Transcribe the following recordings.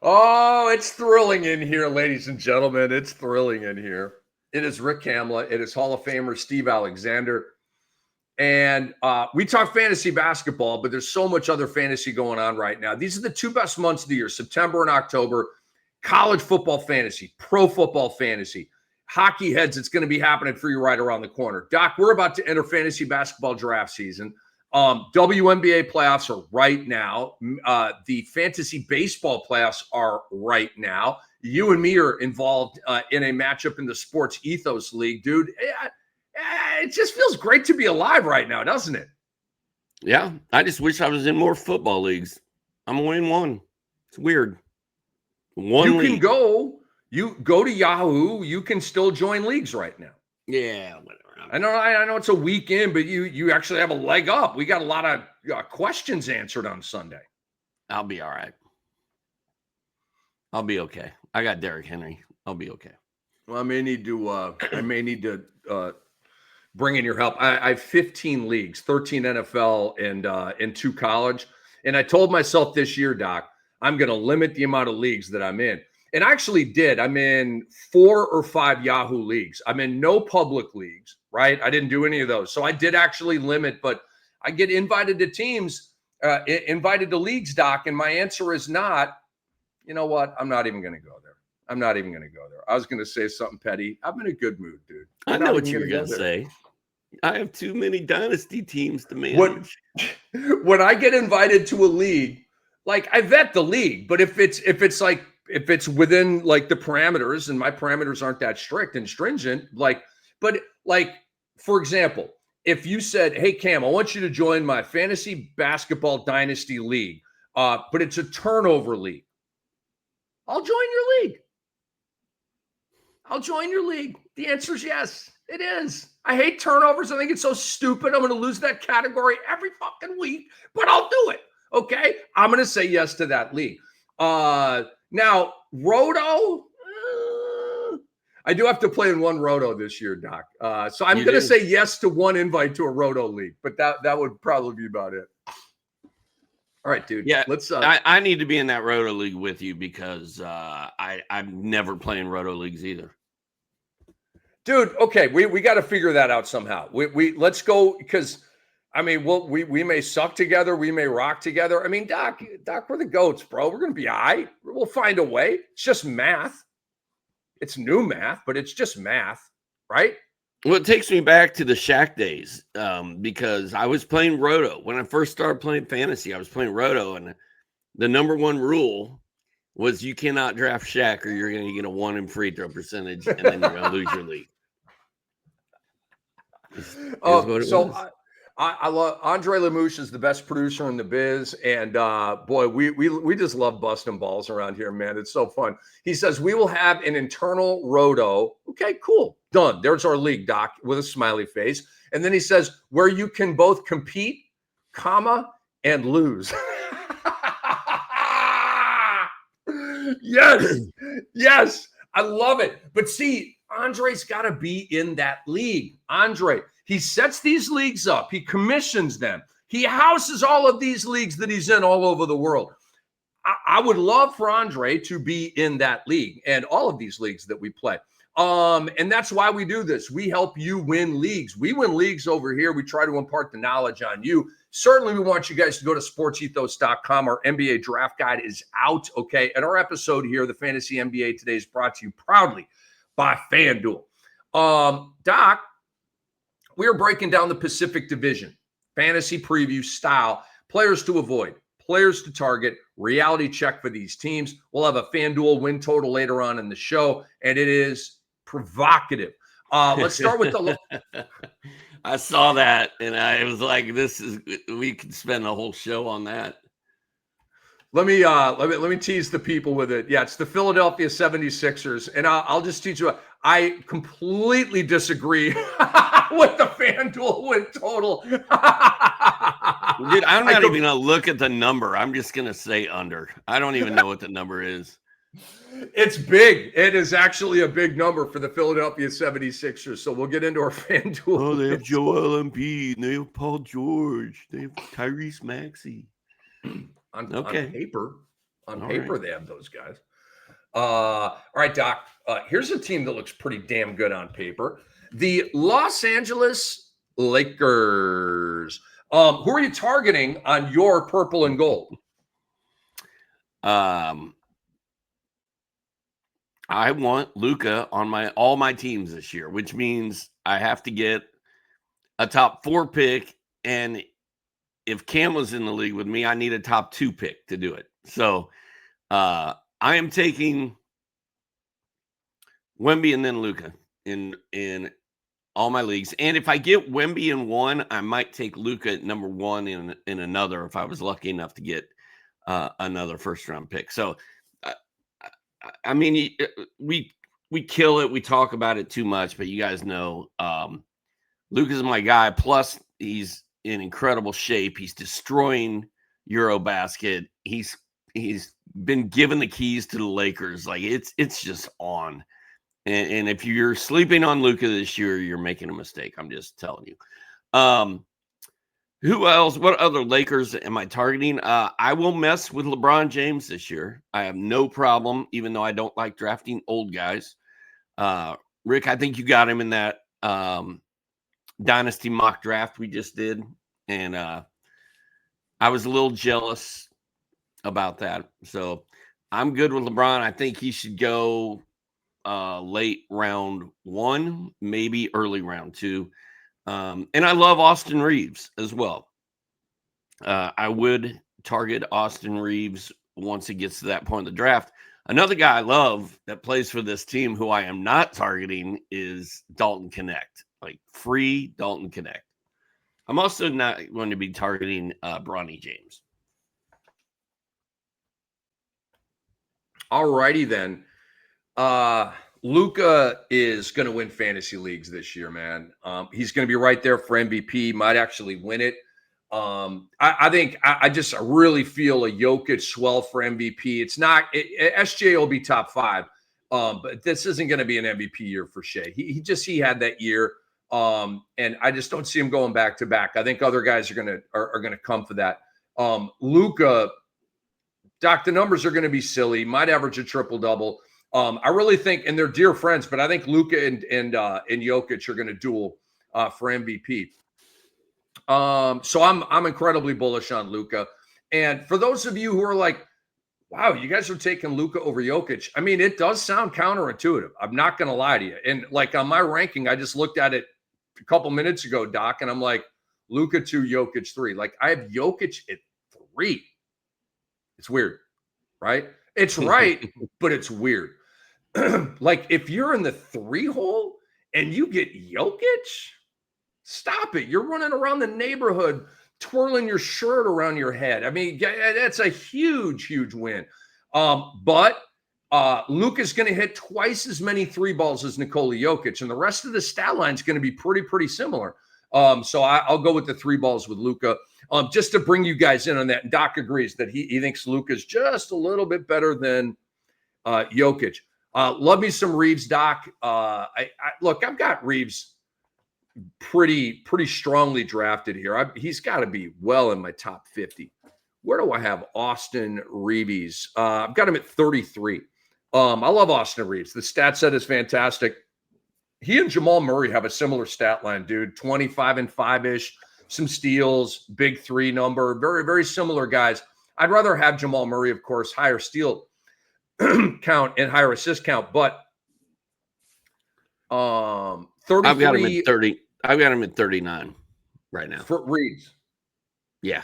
Oh, it's thrilling in here, ladies and gentlemen. It's thrilling in here. It is Rick Kamla. It is Hall of Famer Steve Alexander. And we talk fantasy basketball, but there's so much other fantasy going on right now. These are the two best months of the year, September and October. College football fantasy, pro football fantasy, hockey heads. It's going to be happening for you right around the corner. Doc, we're about to enter fantasy basketball draft season. WNBA playoffs are right now. The fantasy baseball playoffs are right now. You and me are involved in a matchup in the Sports Ethos League, dude. It just feels great to be alive right now, doesn't it? Yeah, I just wish I was in more football leagues. I'm only in one. It's weird. You can go to Yahoo. You can still join leagues right now. Yeah, whatever. I know it's a weekend, but you actually have a leg up. We got a lot of questions answered on Sunday. I'll be all right. I'll be okay. I got Derrick Henry. I'll be okay. Well, I may need to bring in your help. I have 15 leagues, 13 NFL and 2 college. And I told myself this year, Doc, I'm going to limit the amount of leagues that I'm in. And I actually did. I'm in 4 or 5 Yahoo leagues. I'm in no public leagues, right? I didn't do any of those. So I did actually limit, but I get invited to teams, invited to leagues, Doc. And my answer is not, you know what? I'm not even going to go there. I was going to say something petty. I'm in a good mood, dude. I know what you were going to say. I have too many dynasty teams to manage. When I get invited to a league, like I vet the league, but if it's within like the parameters, and my parameters aren't that strict and stringent, for example, if you said, "Hey Cam, I want you to join my fantasy basketball dynasty league, but it's a turnover league," I'll join your league. The answer is yes. It is. I hate turnovers. I think it's so stupid. I'm going to lose that category every fucking week, but I'll do it. Okay? I'm going to say yes to that league. Now, Roto, I do have to play in one Roto this year, Doc. So I'm going to say yes to one invite to a Roto league, but that would probably be about it. All right, dude. Yeah, I need to be in that Roto league with you because I'm never playing Roto leagues either. Dude, okay, we got to figure that out somehow. We let's go, because I mean, we may suck together, we may rock together. I mean, Doc, we're the goats, bro. We're gonna be all right. We'll find a way. It's just math. It's new math, but it's just math, right? Well, it takes me back to the Shaq days because I was playing Roto. When I first started playing fantasy, I was playing Roto, and the number one rule was you cannot draft Shaq or you're going to get a 1 in free throw percentage, and then you're going to lose your league. I love Andre Lamouche is the best producer in the biz, and boy, we just love busting balls around here, man. It's so fun. He says we will have an internal Roto. Okay, cool, done. There's our league, Doc, with a smiley face, and then he says where you can both compete, and lose. Yes, I love it. But see, Andre's got to be in that league. Andre, he sets these leagues up. He commissions them. He houses all of these leagues that he's in all over the world. I would love for Andre to be in that league and all of these leagues that we play. And that's why we do this. We help you win leagues. We win leagues over here. We try to impart the knowledge on you. Certainly, we want you guys to go to sportsethos.com. Our NBA draft guide is out, okay? And our episode here, the Fantasy NBA Today, is brought to you proudly by FanDuel. Doc, we are breaking down the Pacific Division, fantasy preview style, players to avoid, players to target, reality check for these teams. We'll have a FanDuel win total later on in the show, and it is provocative. Let's start with the I saw that, and I was like, we could spend a whole show on that. Let me tease the people with it. Yeah, it's the Philadelphia 76ers, and I'll just teach you. I completely disagree with the FanDuel win total. Dude, I'm not even gonna look at the number. I'm just gonna say under. I don't even know what the number is. It's big. It is actually a big number for the Philadelphia 76ers. So we'll get into our FanDuel. Oh, they have Joel Embiid, and they have Paul George, they have Tyrese Maxey. On paper. On All paper, right. they have those guys. All right, Doc. Here's a team that looks pretty damn good on paper. The Los Angeles Lakers. Who are you targeting on your purple and gold? I want Luka on all my teams this year, which means I have to get a top 4 pick. And if Cam was in the league with me, I need a top 2 pick to do it. So I am taking Wemby and then Luka in all my leagues. And if I get Wemby in one, I might take Luka at number 1 in another if I was lucky enough to get another first round pick. So I mean, we kill it. We talk about it too much, but you guys know Luka's my guy. Plus, he's in incredible shape. He's destroying Eurobasket. He's been given the keys to the Lakers. Like it's just on. And if you're sleeping on Luka this year, you're making a mistake. I'm just telling you. Who else? What other Lakers am I targeting? I will mess with LeBron James this year. I have no problem, even though I don't like drafting old guys. Rick, I think you got him in that dynasty mock draft we just did. And I was a little jealous about that. So I'm good with LeBron. I think he should go late round 1, maybe early round 2. And I love Austin Reeves as well. I would target Austin Reeves once it gets to that point in the draft. Another guy I love that plays for this team who I am not targeting is Dalton Connect, like free Dalton Connect. I'm also not going to be targeting Bronny James. All righty then. Luka is going to win fantasy leagues this year, man. He's going to be right there for MVP. Might actually win it. I think I just really feel a Jokic swell for MVP. It's not SJ will be top 5, but this isn't going to be an MVP year for Shea. He had that year, and I just don't see him going back to back. I think other guys are gonna come for that. Luka, Doc, the numbers are going to be silly. Might average a triple double. I really think, and they're dear friends, but I think Luka and Jokic are going to duel for MVP. So I'm incredibly bullish on Luka. And for those of you who are like, wow, you guys are taking Luka over Jokic. I mean, it does sound counterintuitive. I'm not going to lie to you. And like on my ranking, I just looked at it a couple minutes ago, Doc, and I'm like, Luka 2, Jokic 3. Like I have Jokic at 3. It's weird, right? It's right, but it's weird. Like if you're in the 3 hole and you get Jokic, stop it. You're running around the neighborhood twirling your shirt around your head. I mean, that's a huge, huge win. But Luka's going to hit twice as many 3 balls as Nikola Jokic, and the rest of the stat line is going to be pretty similar. So I'll go with the 3 balls with Luka. Just to bring you guys in on that. And Doc agrees that he thinks Luka's just a little bit better than Jokic. Love me some Reeves, Doc. Look, I've got Reeves pretty strongly drafted here. He's got to be well in my top 50. Where do I have Austin Reeves? I've got him at 33. I love Austin Reeves. The stat set is fantastic. He and Jamal Murray have a similar stat line, dude. 25 and 5-ish, some steals, big 3 number. Very, very similar guys. I'd rather have Jamal Murray, of course, higher steal count and higher assist count, but 33. I've got him at 30. I've got him at 39 right now. For Reeves. Yeah.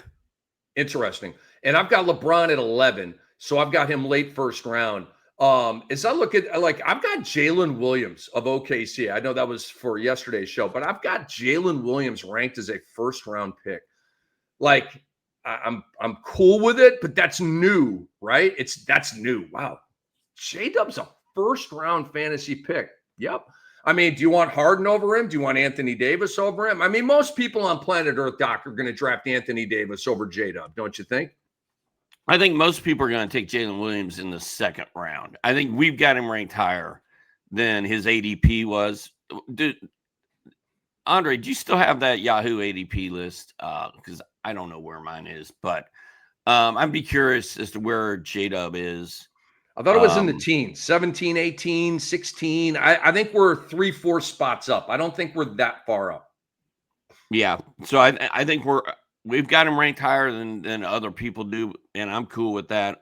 Interesting. And I've got LeBron at 11, so I've got him late first round. As I look at, like, I've got Jalen Williams of OKC. I know that was for yesterday's show, but I've got Jalen Williams ranked as a first round pick. Like, I'm cool with it, but that's new, right? That's new. Wow. J-Dub's a first round fantasy pick. Yep. I mean, do you want Harden over him? Do you want Anthony Davis over him? I mean, most people on planet Earth, Doc, are going to draft Anthony Davis over J-Dub, don't you think? I think most people are going to take Jalen Williams in the 2nd round. I think we've got him ranked higher than his ADP was. Dude, Andre, do you still have that Yahoo ADP list? Because I don't know where mine is, but I'd be curious as to where J-Dub is. I thought it was in the teens, 17, 18, 16. I think we're 3-4 spots up. I don't think we're that far up. Yeah. So I think we've got him ranked higher than other people do, and I'm cool with that.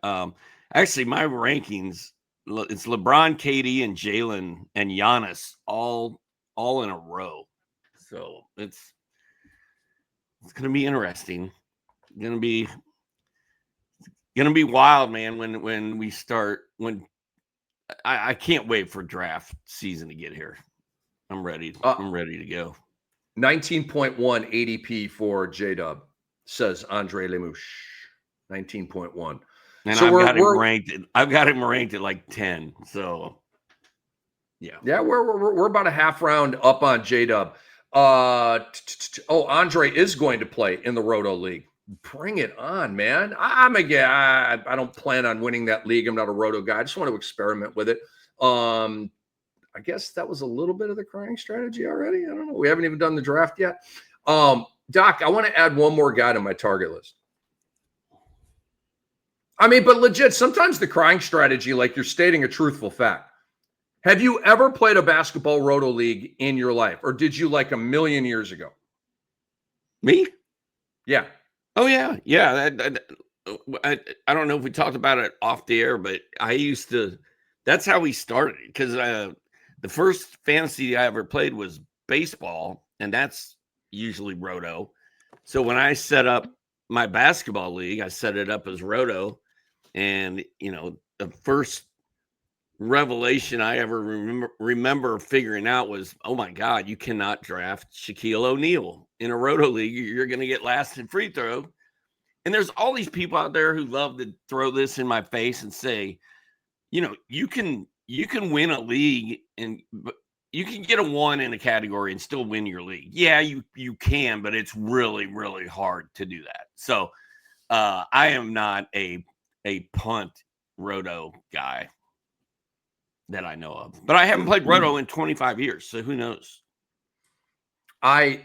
Actually, my rankings, it's LeBron, KD, and Jalen and Giannis all in a row. So it's gonna be interesting. Gonna be wild, man, when we start. I can't wait for draft season to get here. I'm ready. I'm ready to go. 19.1 ADP for J-Dub, says Andre Lemouche. 19.1. And so I've got him ranked at like 10. So yeah, we're about a half round up on J-Dub. Andre is going to play in the Roto League. Bring it on, man. I don't plan on winning that league. I'm not a Roto guy. I just want to experiment with it. I guess that was a little bit of the crying strategy already. I don't know. We haven't even done the draft yet. Doc, I want to add one more guy to my target list. I mean, but legit, sometimes the crying strategy, like you're stating a truthful fact. Have you ever played a basketball Roto League in your life? Or did you like a million years ago? Me? Yeah. Oh, yeah. Yeah. I don't know if we talked about it off the air, but I used to, that's how we started. Because the first fantasy I ever played was baseball, and that's usually Roto. So when I set up my basketball league, I set it up as Roto. And, the first revelation I ever remember figuring out was, oh my God, you cannot draft Shaquille O'Neal in a Roto League. You're going to get last in free throw. And there's all these people out there who love to throw this in my face and say, you can win a league and you can get a 1 in a category and still win your league. Yeah, you can, but it's really, really hard to do that. So I am not a punt Roto guy that I know of, but I haven't played Roto in 25 years. So who knows?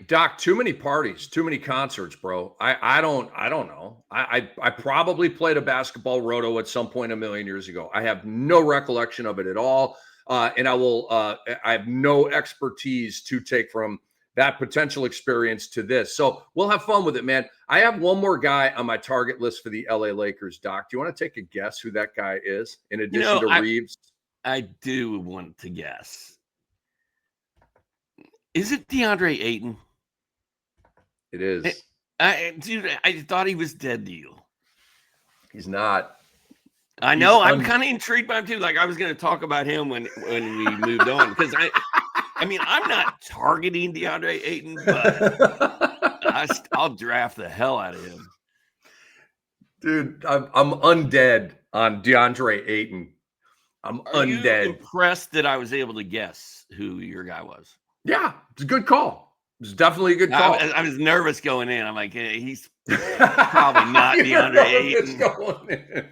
Doc, too many parties, too many concerts, bro. I don't know. I probably played a basketball Roto at some point a million years ago. I have no recollection of it at all. And I have no expertise to take from that potential experience to this. So we'll have fun with it, man. I have one more guy on my target list for the LA Lakers, Doc. Do you want to take a guess who that guy is in addition to Reeves? I do want to guess. Is it DeAndre Ayton? It is. I thought he was dead to you. He's not. I know. I'm kind of intrigued by him too. Like I was going to talk about him when we moved on because I mean, I'm not targeting DeAndre Ayton, but I'll draft the hell out of him. Dude, I'm undead on DeAndre Ayton. I'm undead. You impressed that I was able to guess who your guy was? Yeah, it's a good call. It's definitely a good call. I was nervous going in. I'm like, hey, he's probably not DeAndre Ayton.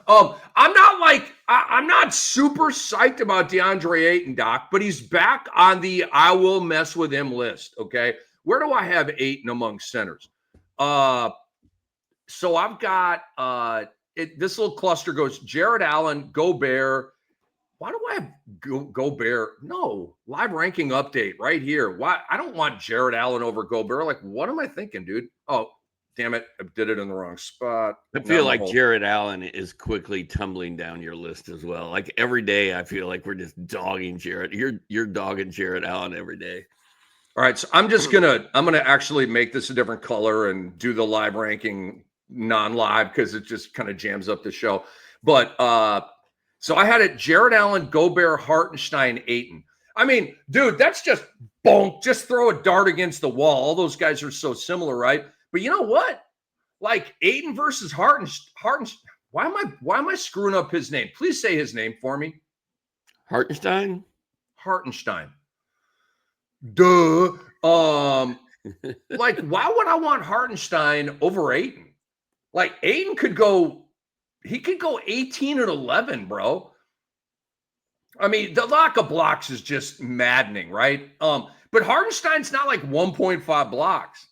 I'm not super psyched about DeAndre Ayton, Doc, but he's back on the I will mess with him list. Okay. Where do I have Ayton among centers? So I've got this little cluster goes Jared Allen, Gobert. Why do I have Gobert? No, live ranking update right here. Why? I don't want Jared Allen over Gobert. Like, what am I thinking, dude? Oh, damn it. I did it in the wrong spot. I feel like Jared Allen is quickly tumbling down your list as well. Like every day, I feel like we're just dogging Jared. You're dogging Jared Allen every day. All right. So I'm gonna actually make this a different color and do the live ranking non-live because it just kind of jams up the show. But so I had it Jared Allen, Gobert, Hartenstein, Ayton. I mean, dude, that's just bonk. Just throw a dart against the wall. All those guys are so similar, right? But you know what? Like Ayton versus Hartenstein. Why am I screwing up his name? Please say his name for me. Hartenstein. Duh. Like, why would I want Hartenstein over Ayton? Like Ayton could go 18 and 11, bro. I mean, the lack of blocks is just maddening, right? But Hartenstein's not like 1.5 blocks.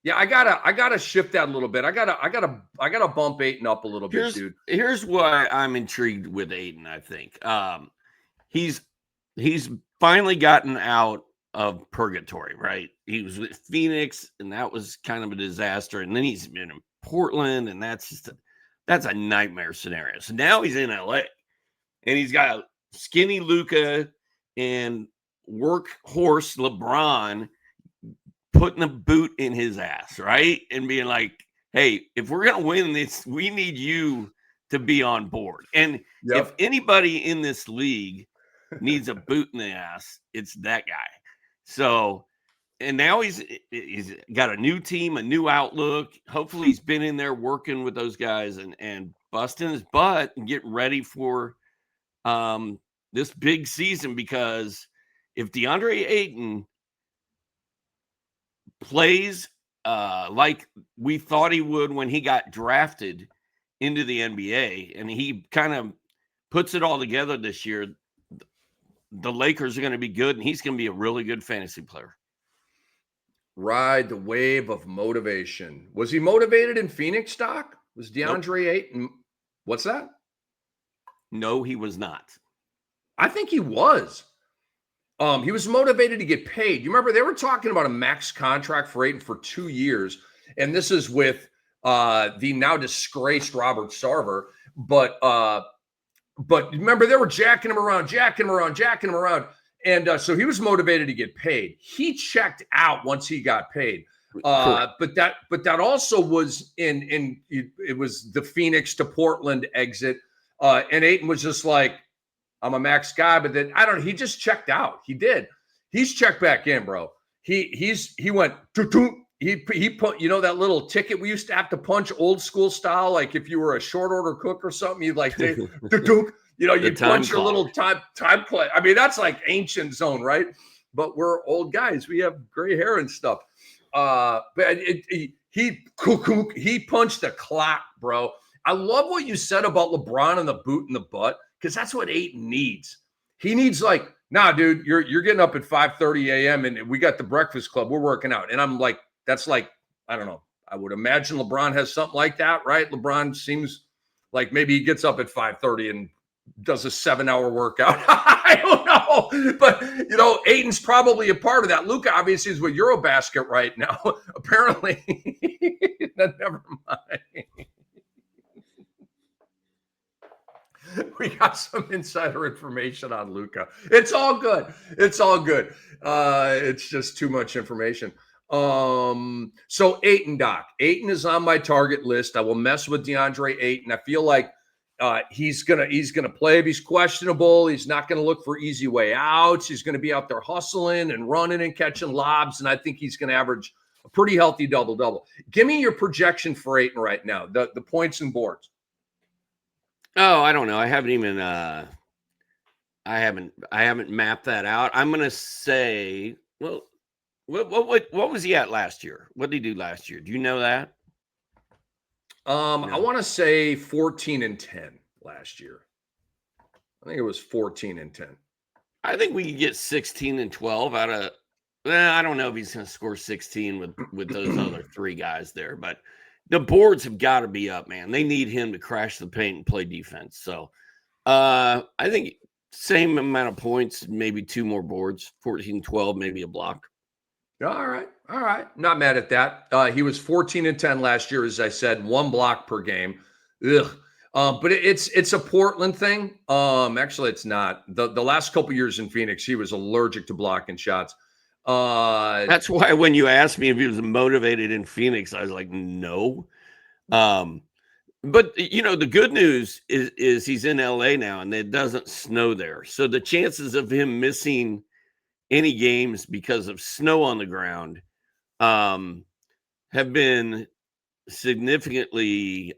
Yeah, I gotta shift that a little bit. I gotta bump Ayton up a little bit, dude. Here's why I'm intrigued with Ayton. I think he's finally gotten out of purgatory, right? He was with Phoenix, and that was kind of a disaster. And then he's been in Portland, and that's a nightmare scenario. So now he's in LA, and he's got skinny Luka and workhorse LeBron putting a boot in his ass, right? And being like, hey, if we're going to win this, we need you to be on board. And if anybody in this league needs a boot in the ass, it's that guy. So, and now he's got a new team, a new outlook. Hopefully he's been in there working with those guys and busting his butt and getting ready for this big season, because if DeAndre Ayton plays like we thought he would when he got drafted into the NBA, and he kind of puts it all together this year, the Lakers are going to be good, and he's going to be a really good fantasy player. Ride the wave of motivation. Was he motivated in Phoenix, Doc? Was DeAndre Ayton? What's that? No, he was not. I think he was. He was motivated to get paid. You remember they were talking about a max contract for Ayton for 2 years, and this is with the now disgraced Robert Sarver. But remember they were jacking him around, and so he was motivated to get paid. He checked out once he got paid. But that also was it was the Phoenix to Portland exit, and Ayton was just like, I'm a max guy, but then he just checked out. He did. He's checked back in, bro. He went, he put, that little ticket we used to have to punch old school style. Like if you were a short order cook or something, you'd like, you'd punch your little time play. I mean, that's like ancient zone, right? But we're old guys. We have gray hair and stuff. But he punched the clock, bro. I love what you said about LeBron and the boot in the butt, because that's what Ayton needs. He needs like, nah, dude, you're getting up at 5:30 a.m. and we got the Breakfast Club. We're working out. And I'm like, that's like, I don't know. I would imagine LeBron has something like that, right? LeBron seems like maybe he gets up at 5:30 and does a 7-hour workout. I don't know. But, Ayton's probably a part of that. Luka obviously is with Eurobasket right now. Apparently. Never mind. We got some insider information on Luka. It's all good. It's all good. It's just too much information. So Ayton, Doc. Ayton is on my target list. I will mess with DeAndre Ayton. I feel like he's gonna play if he's questionable. He's not gonna look for easy way outs. He's gonna be out there hustling and running and catching lobs, and I think he's gonna average a pretty healthy double-double. Give me your projection for Ayton right now. The points and boards. Oh, I don't know. I haven't even I haven't mapped that out. I'm gonna say, well, what was he at last year? What did he do last year? Do you know that? No. I want to say 14-10 last year. I think it was 14-10. I think we could get 16-12 out of. I don't know if he's going to score 16 with those other three guys there, but the boards have got to be up, man. They need him to crash the paint and play defense. So I think same amount of points, maybe 2 more boards, 14-12, maybe a block. All right. Not mad at that. He was 14-10 last year, as I said, 1 block per game. Ugh. But it's a Portland thing. Actually, it's not. The last couple years in Phoenix, he was allergic to blocking shots. That's why when you asked me if he was motivated in Phoenix, I was like, no. But the good news is he's in LA now, and it doesn't snow there. So the chances of him missing any games because of snow on the ground have been significantly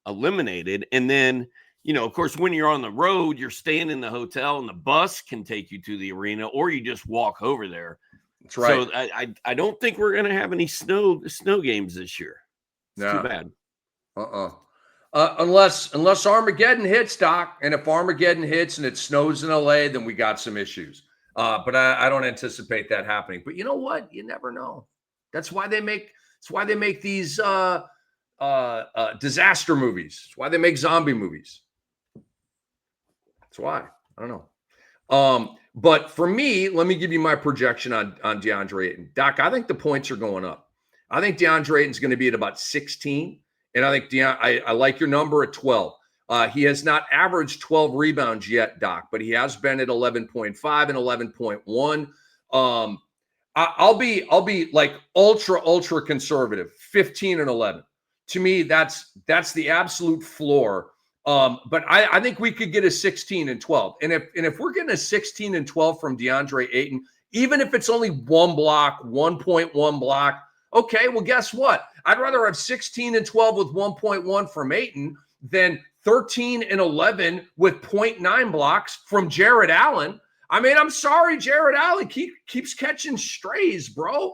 eliminated. And then, of course, when you're on the road, you're staying in the hotel, and the bus can take you to the arena, or you just walk over there. That's right. So I don't think we're going to have any snow games this year. It's too bad. Unless Armageddon hits, Doc. And if Armageddon hits and it snows in LA, then we got some issues. But I don't anticipate that happening. But you know what? You never know. That's why they make It's why they make these disaster movies. It's why they make zombie movies. That's why. I don't know. But for me, let me give you my projection on DeAndre Ayton. Doc, I think the points are going up. I think DeAndre Ayton's going to be at about 16. And I think I like your number at 12. He has not averaged 12 rebounds yet, Doc, but he has been at 11.5 and 11.1. I'll be like ultra conservative, 15 and 11. To me, that's the absolute floor. But I think we could get a 16 and 12. And if we're getting a 16 and 12 from DeAndre Ayton, even if it's only one block, 1.1 block, okay, well, guess what? I'd rather have 16 and 12 with 1.1 from Ayton than 13 and 11 with 0.9 blocks from Jared Allen. I mean, I'm sorry, Jared Allen keeps catching strays, bro.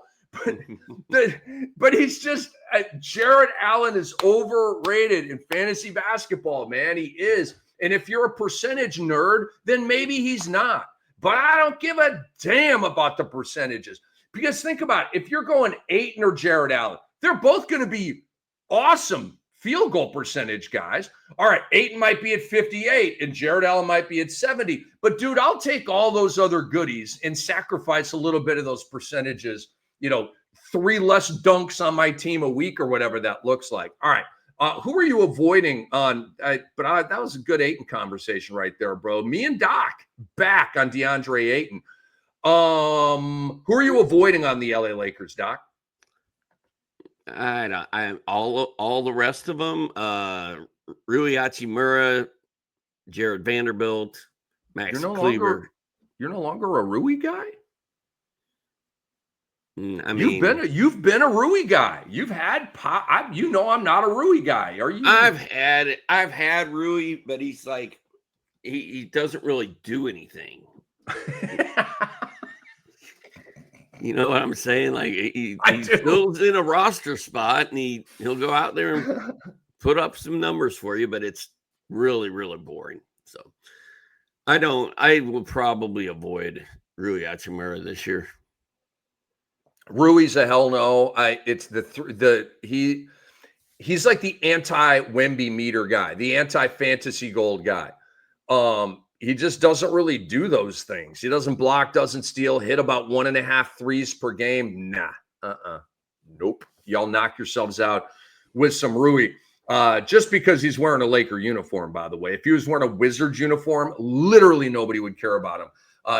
But he's just Jared Allen is overrated in fantasy basketball, man. He is. And if you're a percentage nerd, then maybe he's not. But I don't give a damn about the percentages. Because think about it. If you're going Ayton or Jared Allen, they're both going to be awesome field goal percentage guys. All right, Ayton might be at 58 and Jared Allen might be at 70. But, dude, I'll take all those other goodies and sacrifice a little bit of those percentages, 3 less dunks on my team a week or whatever that looks like. All right, who are you avoiding on that was a good Ayton conversation right there, bro. Me and Doc back on DeAndre Ayton. Who are you avoiding on the LA Lakers, Doc? I'm all the rest of them. Rui Hachimura, Jared Vanderbilt, Max Kleber. You're no longer a Rui guy? I mean, you've been a Rui guy. You've had I'm not a Rui guy. Are you? I've had Rui, but he's like he doesn't really do anything. You know what I'm saying? Like he fills in a roster spot and he'll go out there and put up some numbers for you, but it's really, really boring. So I will probably avoid Rui Hachimura this year. Rui's a hell no. He's like the anti-Wemby meter guy, the anti-fantasy gold guy. He just doesn't really do those things. He doesn't block, doesn't steal, hit about 1.5 threes per game. Nah, nope. Y'all knock yourselves out with some Rui. Just because he's wearing a Laker uniform, by the way. If he was wearing a Wizards uniform, literally nobody would care about him,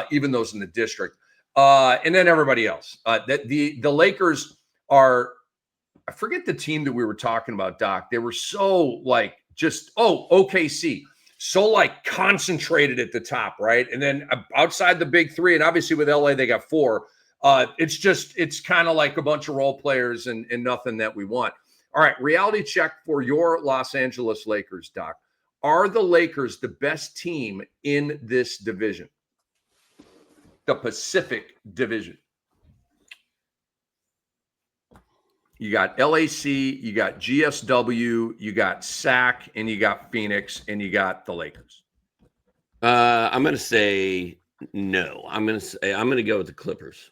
even those in the district. And then everybody else. The Lakers are, I forget the team that we were talking about, Doc. They were so OKC. So concentrated at the top, right? And then outside the big three, and obviously with LA, they got 4. It's kind of like a bunch of role players and nothing that we want. All right, reality check for your Los Angeles Lakers, Doc. Are the Lakers the best team in this division? The Pacific Division. You got LAC, you got GSW, you got SAC, and you got Phoenix, and you got the Lakers. I'm going to say no. I'm going to go with the Clippers.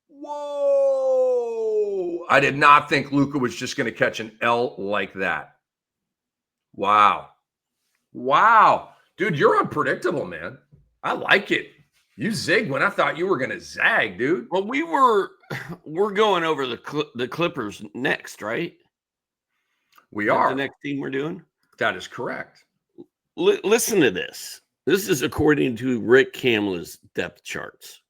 Whoa! I did not think Luka was just going to catch an L like that. Wow, dude, you're unpredictable, man. I like it. You zigged when I thought you were going to zag, dude. Well, we're going over the Clippers next, right? We are. The next team we're doing? That is correct. Listen to this. This is according to Rick Kamla's depth charts.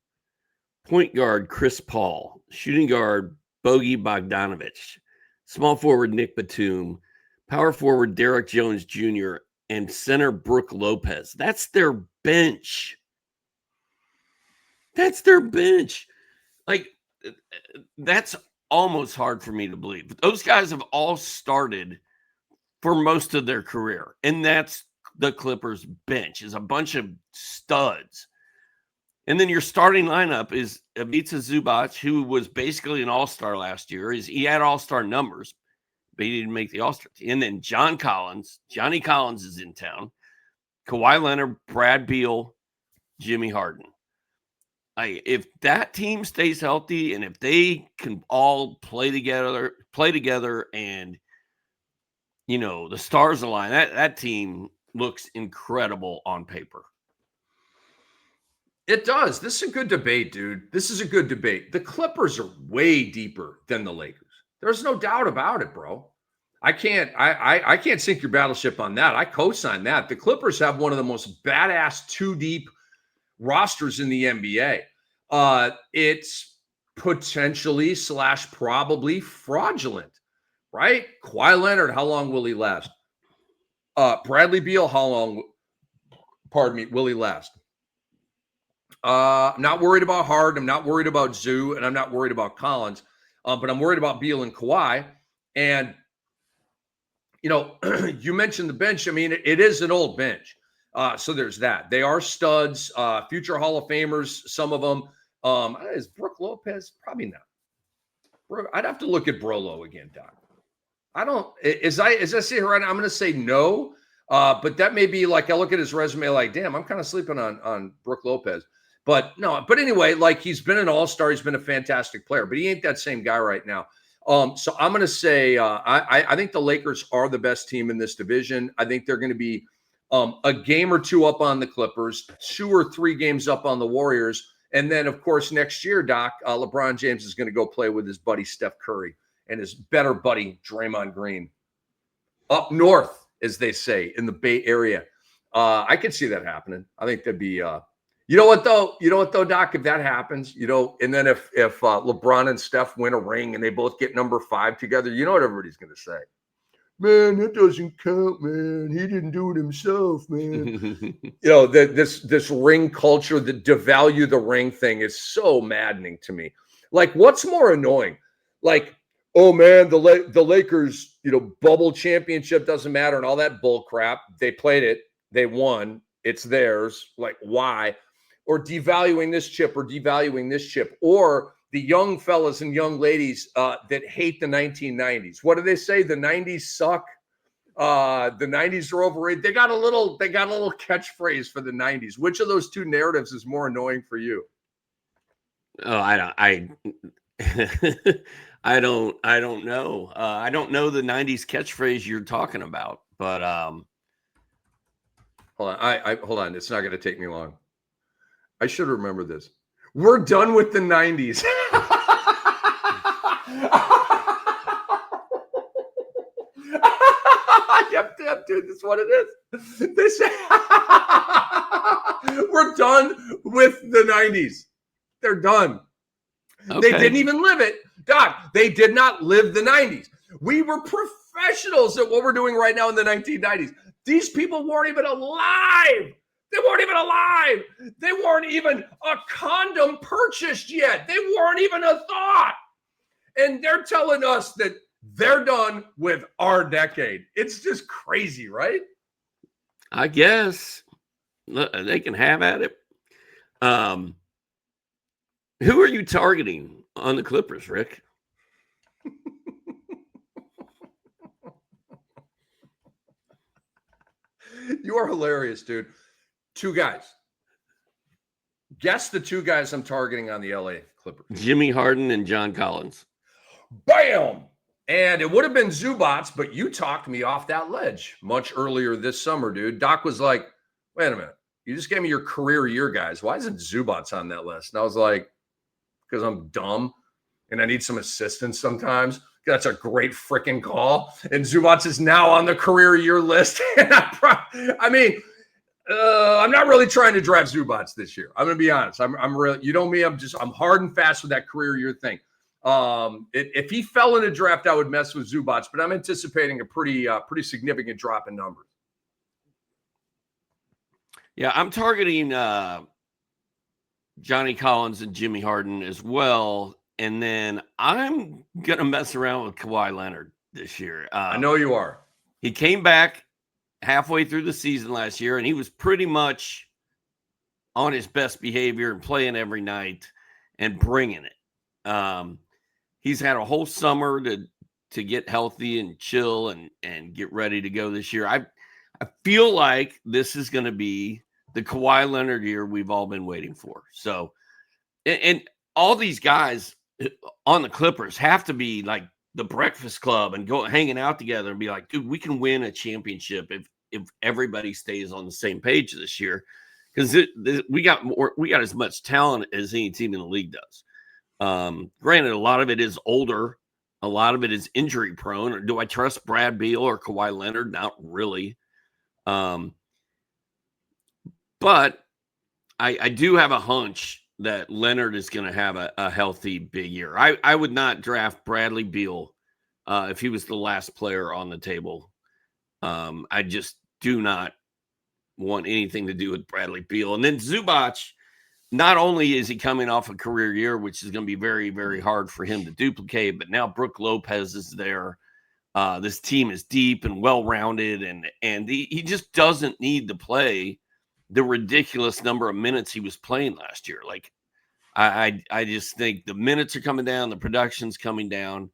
Point guard, Chris Paul. Shooting guard, Bogey Bogdanovich. Small forward, Nick Batum. Power forward, Derek Jones Jr. And center, Brook Lopez. That's their bench. Like, that's almost hard for me to believe. But those guys have all started for most of their career. And that's the Clippers bench, is a bunch of studs. And then your starting lineup is Ivica Zubac, who was basically an all-star last year. He had all-star numbers, but he didn't make the all-star team. And then Johnny Collins is in town. Kawhi Leonard, Brad Beal, Jimmy Harden. if that team stays healthy and if they can all play together and, the stars align, that team looks incredible on paper. It does. This is a good debate, dude. This is a good debate. The Clippers are way deeper than the Lakers. There's no doubt about it, bro. I can't sink your battleship on that. I co-sign that. The Clippers have one of the most badass two deep rosters in the NBA. It's potentially / probably fraudulent, right? Kawhi Leonard, how long will he last? Bradley Beal, how long, will he last? I'm not worried about Hard. I'm not worried about Zoo, and I'm not worried about Collins. But I'm worried about Beal and Kawhi. And, you mentioned the bench. I mean, it is an old bench. So there's that. They are studs, future Hall of Famers, some of them. Is Brook Lopez? Probably not. I'd have to look at Brolo again, Doc. I don't, as I say here right now, I'm going to say no. But that may be like, I look at his resume like, damn, I'm kind of sleeping on Brook Lopez. But no, but anyway, like he's been an all-star. He's been a fantastic player, but he ain't that same guy right now. So I'm going to say I think the Lakers are the best team in this division. I think they're going to be a game or two up on the Clippers, 2 or 3 games up on the Warriors. And then, of course, next year, Doc, LeBron James is going to go play with his buddy Steph Curry and his better buddy Draymond Green up north, as they say, in the Bay Area. I could see that happening. I think that'd be you know what though, Doc, if that happens, and then if LeBron and Steph win a ring and they both get number 5 together, you know what everybody's going to say? Man, that doesn't count, man. He didn't do it himself, man. This ring culture, the devalue the ring thing is so maddening to me. Like, what's more annoying? Like, oh man, the Lakers, bubble championship doesn't matter and all that bull crap. They played it, they won, it's theirs. Like, why? Or devaluing this chip or devaluing this chip, or the young fellas and young ladies that hate the 1990s. What do they say? The 90s suck. The 90s are overrated. They got a little catchphrase for the 90s. Which of those two narratives is more annoying for you? Oh, I don't know. I don't know the 90s catchphrase you're talking about, but hold on. Hold on. It's not going to take me long. I should remember this. We're done with the 90s. Yep, dude, that's what it is. They say we're done with the 90s. They're done. Okay. They didn't even live it. Doc, they did not live the 90s. We were professionals at what we're doing right now in the 1990s. These people weren't even alive. They weren't even alive. They weren't even a condom purchased yet. They weren't even a thought. And they're telling us that they're done with our decade. It's just crazy, right? I guess they can have at it. Who are you targeting on the Clippers, Rick? You are hilarious, dude. 2 guys. Guess the 2 guys I'm targeting on the LA Clippers. Jimmy Harden and John Collins. Bam! And it would have been Zubats, but you talked me off that ledge much earlier this summer, dude. Doc was like, wait a minute. You just gave me your career year guys. Why isn't Zubats on that list? And I was like, because I'm dumb and I need some assistance sometimes. That's a great freaking call. And Zubats is now on the career year list. And I'm not really trying to draft Zubats this year. I'm going to be honest. I'm really, me, I'm hard and fast with that career year thing. If he fell in a draft, I would mess with Zubats, but I'm anticipating a pretty significant drop in numbers. Yeah, I'm targeting Johnny Collins and Jimmy Harden as well. And then I'm going to mess around with Kawhi Leonard this year. I know you are. He came back halfway through the season last year, and he was pretty much on his best behavior and playing every night and bringing it. He's had a whole summer to get healthy and chill and get ready to go this year. I feel like this is going to be the Kawhi Leonard year we've all been waiting for. So and all these guys on the Clippers have to be like the Breakfast Club and go hanging out together and be like, dude, we can win a championship if everybody stays on the same page this year, because we got as much talent as any team in the league does. Granted, a lot of it is older, a lot of it is injury prone. Or do I trust Brad Beal or Kawhi Leonard? Not really. But I do have a hunch that Leonard is going to have a healthy big year. I would not draft Bradley Beal if he was the last player on the table. I just do not want anything to do with Bradley Beal. And then Zubac, not only is he coming off a career year, which is going to be very, very hard for him to duplicate, but now Brook Lopez is there. This team is deep and well-rounded, and he just doesn't need to play the ridiculous number of minutes he was playing last year. Like, I just think the minutes are coming down, the production's coming down.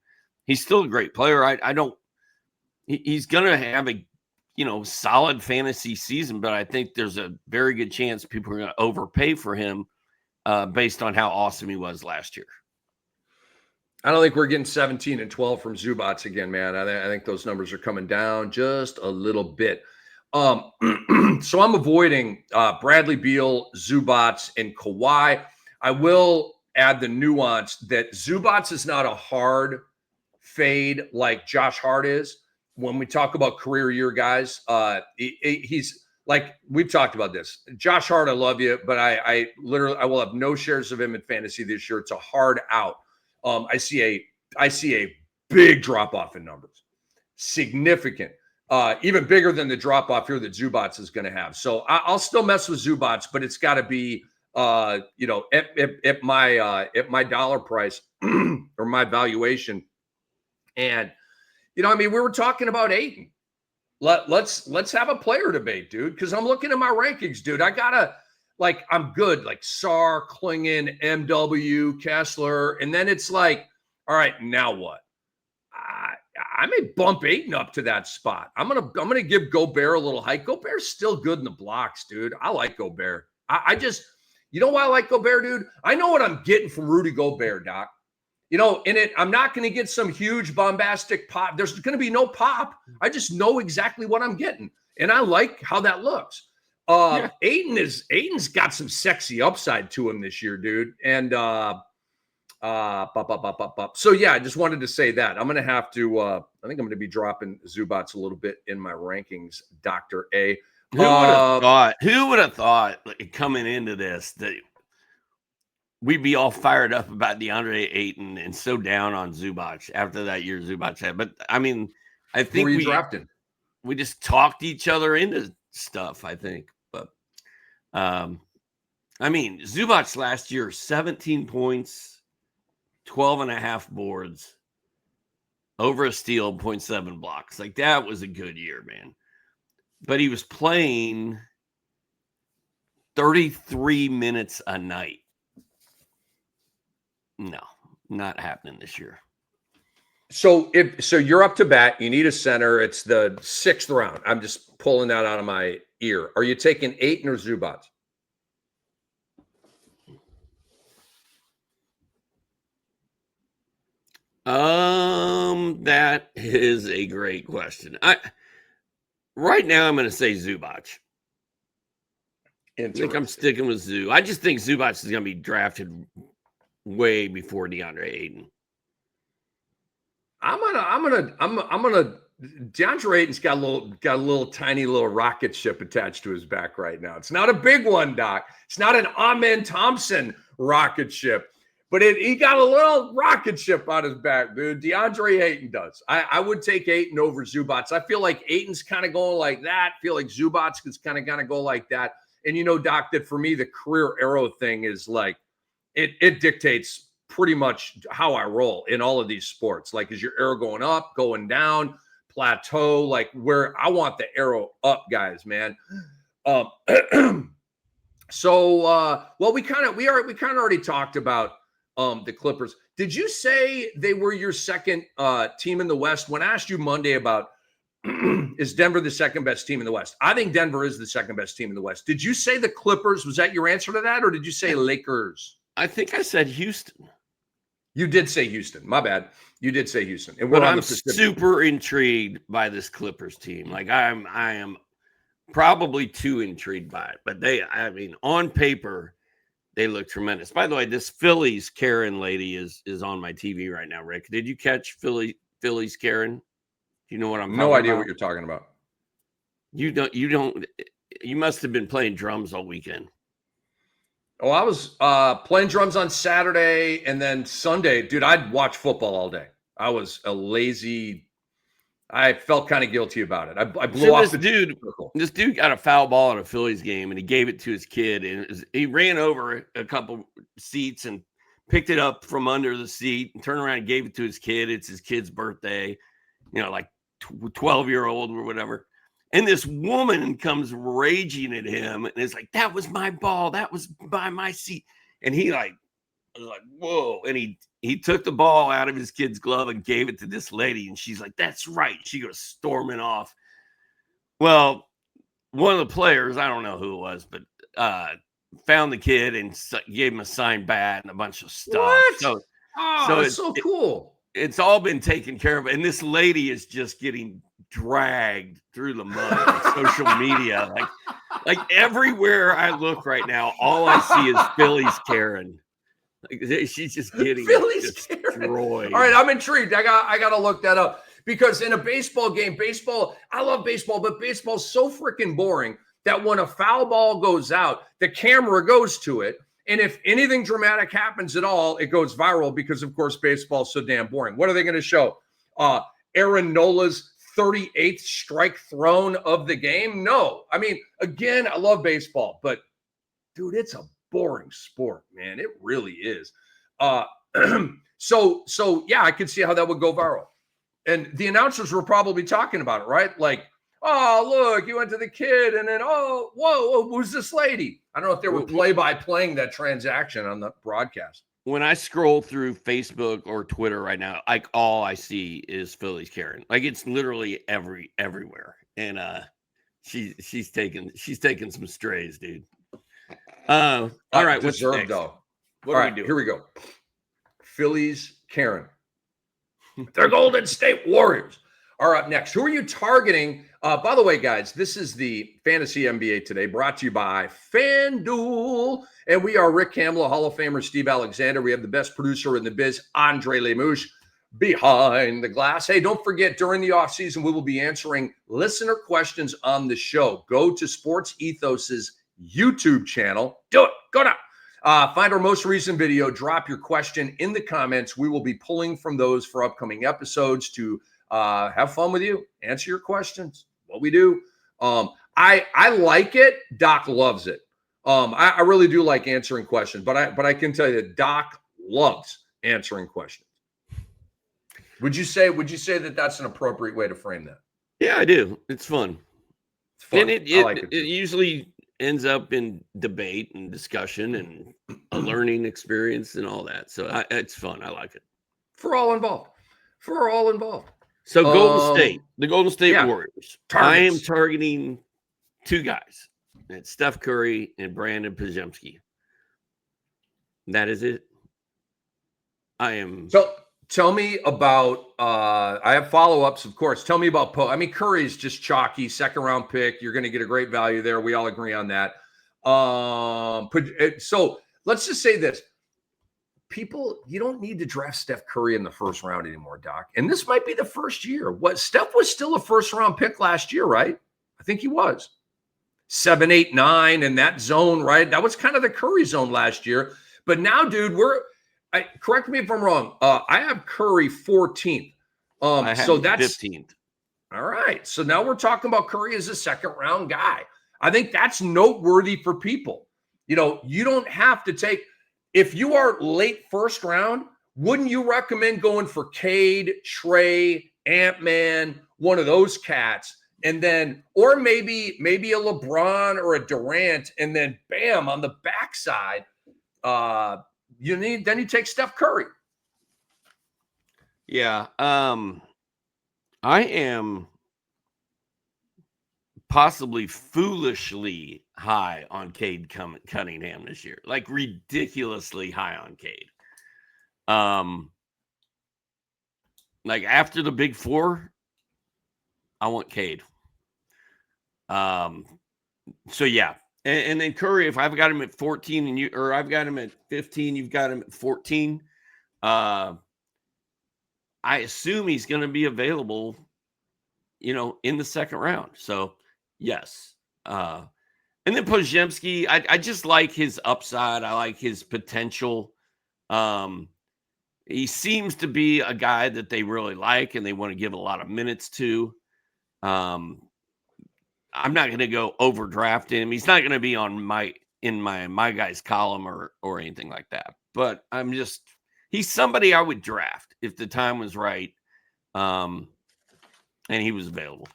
He's still a great player. He's going to have a, solid fantasy season, but I think there's a very good chance people are going to overpay for him based on how awesome he was last year. I don't think we're getting 17 and 12 from Zubac again, man. I think those numbers are coming down just a little bit. So I'm avoiding Bradley Beal, Zubac, and Kawhi. I will add the nuance that Zubac is not a hard fade like Josh Hart is. When we talk about career year guys, he's like, we've talked about this. Josh Hart, I love you, but I will have no shares of him in fantasy this year. It's a hard out. I see a big drop off in numbers, significant, even bigger than the drop off here that Zubac is going to have. So I'll still mess with Zubac, but it's got to be, at my dollar price or my valuation. And we were talking about Ayton. Let's have a player debate, dude, because I'm looking at my rankings, dude. I gotta. Like, I'm good, like Sar, Klingon, MW, Kessler. And then it's like, all right, now what? I may bump Ayton up to that spot. I'm gonna give Gobert a little hike. Gobert's still good in the blocks, dude. I like Gobert. I just, you know why I like Gobert, dude? I know what I'm getting from Rudy Gobert, Doc. In it, I'm not going to get some huge bombastic pop. There's going to be no pop. I just know exactly what I'm getting. And I like how that looks. Ayton's got some sexy upside to him this year, dude. And so yeah, I just wanted to say that. I'm gonna have to I think I'm gonna be dropping Zubac a little bit in my rankings, Dr. A. Who would have thought like, coming into this that we'd be all fired up about DeAndre Ayton and so down on Zubac after that year Zubac had. But I mean, I think we just talked each other into stuff, I think. I mean, Zubac last year, 17 points, 12 and a half boards, over a steal, 0.7 blocks. Like, that was a good year, man. But he was playing 33 minutes a night. No, not happening this year. So you're up to bat, you need a center. It's the 6th round. I'm just pulling that out of my ear. Are you taking Ayton or Zubac? That is a great question. Right now I'm going to say Zubac. I think I'm sticking with Zoo. I just think Zubac is going to be drafted way before DeAndre Ayton. I'm gonna. DeAndre Ayton's got a little tiny little rocket ship attached to his back right now. It's not a big one, Doc. It's not an Amen Thompson rocket ship, but he got a little rocket ship on his back, dude. DeAndre Ayton does. I would take Ayton over Zubac. I feel like Ayton's kind of going like that. I feel like Zubac is kind of gonna go like that. And Doc, that for me the career arrow thing is like it dictates pretty much how I roll in all of these sports. Like, is your arrow going up, going down, plateau? Like, where I want the arrow up, guys, man. Well, we kind of already talked about the Clippers. Did you say they were your second team in the West? When I asked you Monday about is Denver the second best team in the West? I think Denver is the second best team in the West. Did you say the Clippers? Was that your answer to that, or did you say Lakers? I think I said Houston. You did say Houston. My bad. You did say Houston. And But we're on I'm the Pacific. super intrigued by this Clippers team. Like I am probably too intrigued by it. But on paper, they look tremendous. By the way, this Phillies Karen lady is on my TV right now, Rick. Did you catch Phillies Karen? Do you know what I'm talking about? No idea what you're talking about. You must have been playing drums all weekend. Oh, I was playing drums on Saturday, and then Sunday, dude, I'd watch football all day. I was a lazy. I felt kind of guilty about it. I blew off This dude got a foul ball at a Phillies game, and he gave it to his kid, and he ran over a couple seats and picked it up from under the seat and turned around and gave it to his kid. It's his kid's birthday, like 12-year-old or whatever. And this woman comes raging at him and is like, "That was my ball. That was by my seat." And he was like, "Whoa." And he took the ball out of his kid's glove and gave it to this lady. And she's like, "That's right." She goes storming off. Well, one of the players, I don't know who it was, but found the kid and gave him a signed bat and a bunch of stuff. What? That's so cool. It's all been taken care of. And this lady is just getting dragged through the mud on social media. Like everywhere I look right now, all I see is Phillies Karen. Like, she's just getting destroyed. All right, I'm intrigued. I got to look that up, because in a baseball game, I love baseball, but baseball's so freaking boring that when a foul ball goes out, the camera goes to it. And if anything dramatic happens at all, it goes viral because, of course, baseball's so damn boring. What are they going to show? Aaron Nola's 38th strike thrown of the game? No. I mean, again, I love baseball, but dude, it's a boring sport, man. It really is. So yeah, I could see how that would go viral. And the announcers were probably talking about it, right? Like, "Oh, look, you went to the kid, and then, oh, whoa, who's this lady?" I don't know if they were play-by-playing that transaction on the broadcast. When I scroll through Facebook or Twitter right now, like all I see is Phillies Karen. Like it's literally everywhere. And she's taking some strays, dude. All right, what's next? Though. What are we doing? Here we go. Phillies Karen. They're Golden State Warriors are up next. Who are you targeting? By the way, guys, this is the Fantasy NBA Today, brought to you by FanDuel. And we are Rick Kamla, Hall of Famer Steve Alexander. We have the best producer in the biz, Andre Lemouche, behind the glass. Hey, don't forget, during the offseason, we will be answering listener questions on the show. Go to Sports Ethos's YouTube channel. Do it. Go now. Find our most recent video. Drop your question in the comments. We will be pulling from those for upcoming episodes to have fun with you, answer your questions. What we do. I like it. Doc loves it. I really do like answering questions, but I can tell you that Doc loves answering questions. Would you say that that's an appropriate way to frame that? Yeah, I do. It's fun. It's fun. And it usually ends up in debate and discussion and a learning experience and all that. So it's fun. I like it. For all involved. So Golden State, the Golden State Warriors. Targets. I am targeting two guys. It's Steph Curry and Brandon Podziemski. That is it. I am. So tell me about, I have follow-ups, of course. Tell me about Curry's just chalky, second-round pick. You're going to get a great value there. We all agree on that. So let's just say this. You don't need to draft Steph Curry in the first round anymore, Doc. And this might be the first year. Steph was still a first-round pick last year, right? I think he was. 7, 8, 9 in that zone, right? That was kind of the Curry zone last year. But now, dude, correct me if I'm wrong. I have Curry 14th. So that's 15th. All right. So now we're talking about Curry as a second-round guy. I think that's noteworthy for people. You don't have to take. If you are late first round, wouldn't you recommend going for Cade, Trey, Ant-Man, one of those cats, and then, or maybe a LeBron or a Durant, and then bam, on the backside, you take Steph Curry. Yeah. I am possibly foolishly high on Cade Cunningham this year, like ridiculously high on Cade. Like after the big four, I want Cade. So yeah. And then Curry, if I've got him at 14 or I've got him at 15, you've got him at 14. I assume he's going to be available, in the second round. So yes. And then Podziemski, I just like his upside. I like his potential. He seems to be a guy that they really like and they want to give a lot of minutes to. I'm not going to go overdraft him. He's not going to be on my guys column or anything like that. But he's somebody I would draft if the time was right. And he was available.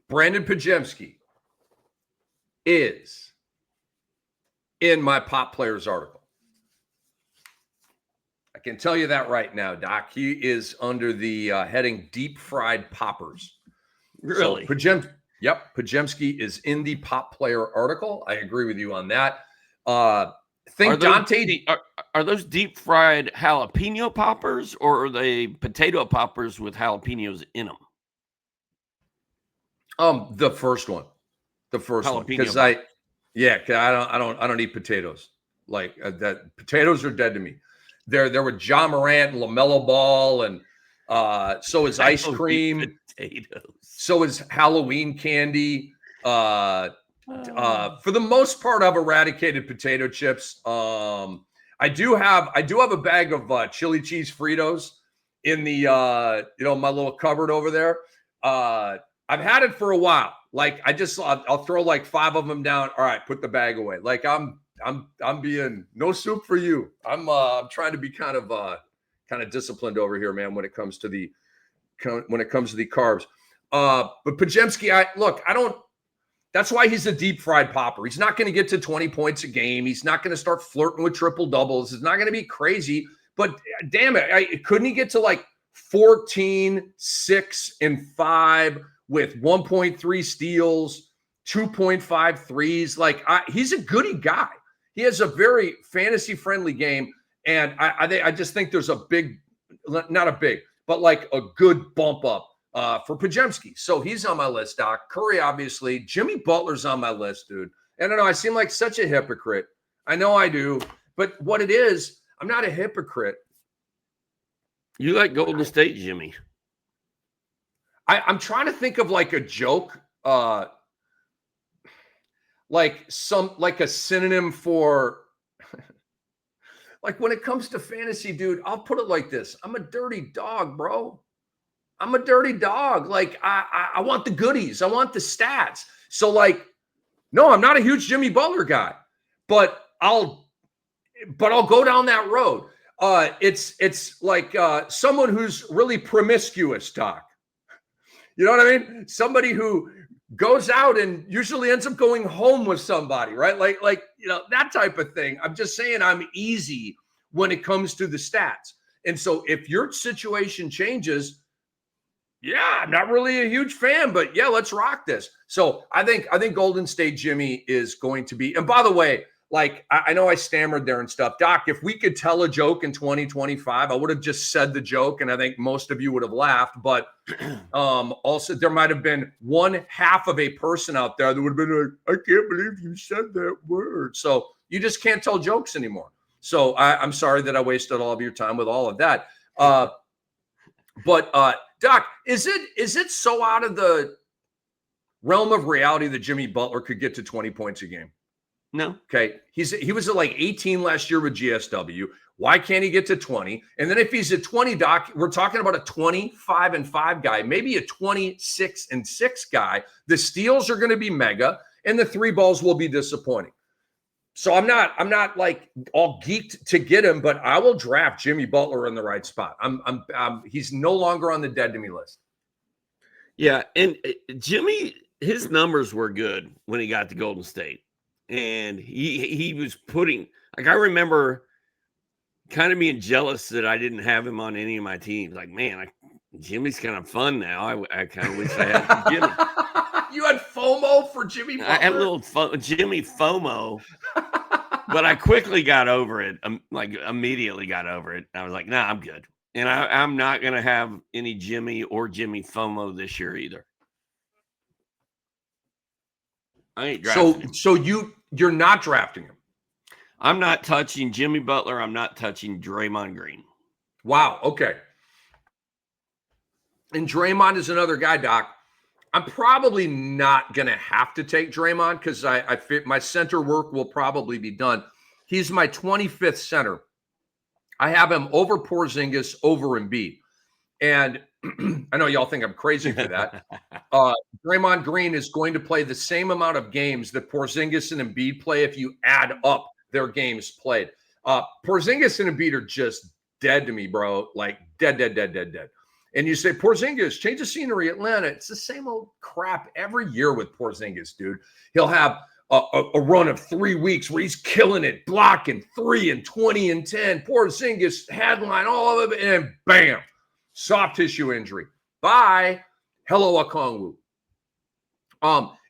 Brandon Podziemski is in my Pop Players article. I can tell you that right now, Doc. He is under the heading Deep Fried Poppers. Really? So, Podziemski is in the Pop Player article. I agree with you on that. Are those deep fried jalapeno poppers, or are they potato poppers with jalapenos in them? The first one, jalapeno because I don't eat potatoes like that. Potatoes are dead to me. There were John Morant and LaMelo Ball, and so is ice cream. Potatoes. So is Halloween candy. For the most part, I've eradicated potato chips. I do have a bag of chili cheese Fritos in the my little cupboard over there. I've had it for a while. Like I'll throw like 5 of them down. All right, put the bag away. Like I'm being no soup for you. I'm trying to be kind of disciplined over here, man, when it comes to the carbs. But Podziemski, that's why he's a deep fried popper. He's not going to get to 20 points a game. He's not going to start flirting with triple doubles. It's not going to be crazy, but damn it. Couldn't he get to like 14, 6, and 5 with 1.3 steals, 2.5 threes? Like he's a goody guy. He has a very fantasy friendly game. And I just think there's like a good bump up for Podziemski. So he's on my list, Doc. Curry, obviously. Jimmy Butler's on my list, dude. And I know I seem like such a hypocrite. I know I do. But what it is, I'm not a hypocrite. You like Golden State, Jimmy. I'm trying to think of like a joke, like a synonym for like when it comes to fantasy, dude, I'll put it like this. I'm a dirty dog, bro. I'm a dirty dog. Like I want the goodies. I want the stats. So like, no, I'm not a huge Jimmy Butler guy, but I'll go down that road. It's like someone who's really promiscuous, Doc. You know what I mean? Somebody who goes out and usually ends up going home with somebody, right? Like that type of thing. I'm just saying I'm easy when it comes to the stats. And so if your situation changes, yeah, I'm not really a huge fan, but yeah, let's rock this. So I think Golden State Jimmy is going to be, and by the way, like I know I stammered there and stuff. Doc, if we could tell a joke in 2025, I would have just said the joke, and I think most of you would have laughed. But also there might have been one half of a person out there that would have been like, I can't believe you said that word. So you just can't tell jokes anymore. So I'm sorry that I wasted all of your time with all of that. But Doc, is it so out of the realm of reality that Jimmy Butler could get to 20 points a game? No. Okay. He was at like 18 last year with GSW. Why can't he get to 20? And then if he's at 20, Doc, we're talking about a 25-5 guy, maybe a 26-6 guy. The steals are going to be mega, and the 3 balls will be disappointing. So I'm not like all geeked to get him, but I will draft Jimmy Butler in the right spot. He's no longer on the dead to me list. Yeah, and Jimmy, his numbers were good when he got to Golden State. And he was putting, like, I remember kind of being jealous that I didn't have him on any of my teams. Like, man, Jimmy's kind of fun now. I kind of wish I had Jimmy. You had FOMO for Jimmy Butler? I had a little Jimmy FOMO, but I quickly got over it. Like immediately got over it. I was like, nah, I'm good. And I'm not going to have any Jimmy or Jimmy FOMO this year either. I ain't drafting him. So you're not drafting him? I'm not touching Jimmy Butler. I'm not touching Draymond Green. Wow. Okay. And Draymond is another guy, Doc. I'm probably not going to have to take Draymond because I fit my center work will probably be done. He's my 25th center. I have him over Porzingis, over Embiid. And I know y'all think I'm crazy for that. Draymond Green is going to play the same amount of games that Porzingis and Embiid play if you add up their games played. Porzingis and Embiid are just dead to me, bro. Like dead. And you say, Porzingis, change the scenery, Atlanta. It's the same old crap every year with Porzingis, dude. He'll have a run of 3 weeks where he's killing it, blocking 3 and 20 and 10. Porzingis headline, all of it, and bam, soft tissue injury. Bye. Hello, Okongwu.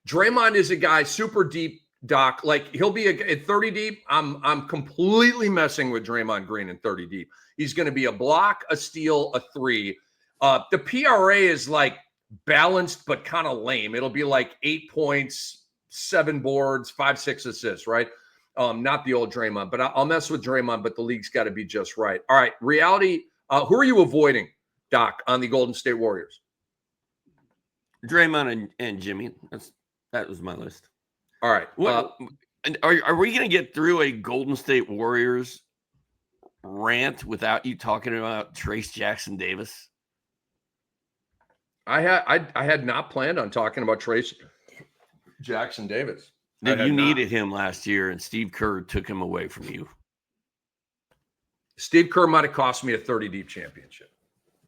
Draymond is a guy super deep, Doc. Like he'll be at 30 deep. I'm completely messing with Draymond Green in 30 deep. He's going to be a block, a steal, a 3. The PRA is like balanced, but kind of lame. It'll be like 8 points, 7 boards, 5, 6 assists, right? Not the old Draymond, but I'll mess with Draymond, but the league's got to be just right. All right, reality. Who are you avoiding, Doc, on the Golden State Warriors? Draymond and Jimmy. That was my list. All right. Are we going to get through a Golden State Warriors rant without you talking about Trace Jackson Davis? I had not planned on talking about Trace Jackson Davis. You needed him last year, and Steve Kerr took him away from you. Steve Kerr might have cost me a 30 deep championship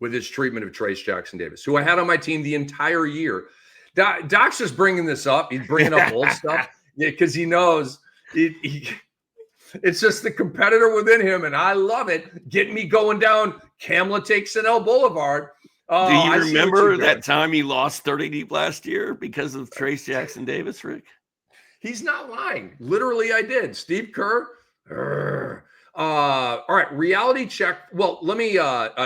with his treatment of Trace Jackson Davis, who I had on my team the entire year. Doc's just bringing this up. He's bringing up old stuff because he knows it's just the competitor within him, and I love it. Getting me going down Kamla takes an L Boulevard. Do you remember that time he lost 30 deep last year because of Trace Jackson Davis, Rick? He's not lying. Literally, I did. Steve Kerr. All right, reality check. Well, let me,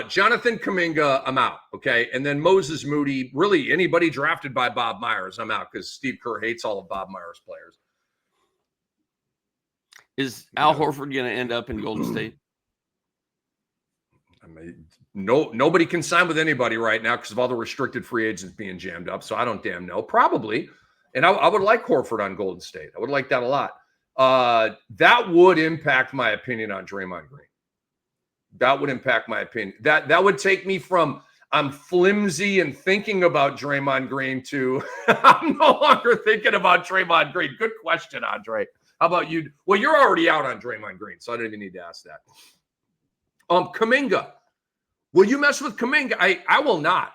Jonathan Kuminga, I'm out, okay? And then Moses Moody, really anybody drafted by Bob Myers, I'm out because Steve Kerr hates all of Bob Myers' players. Is Al Horford going to end up in Golden State? I mean, nobody can sign with anybody right now because of all the restricted free agents being jammed up, so I don't damn know. Probably. And I would like Horford on Golden State. I would like that a lot. That would impact my opinion on Draymond Green. That would impact my opinion. That would take me from I'm flimsy and thinking about Draymond Green to I'm no longer thinking about Draymond Green. Good question, Andre. How about you? Well, you're already out on Draymond Green, so I don't even need to ask that. Kuminga. Will you mess with Kuminga? I will not.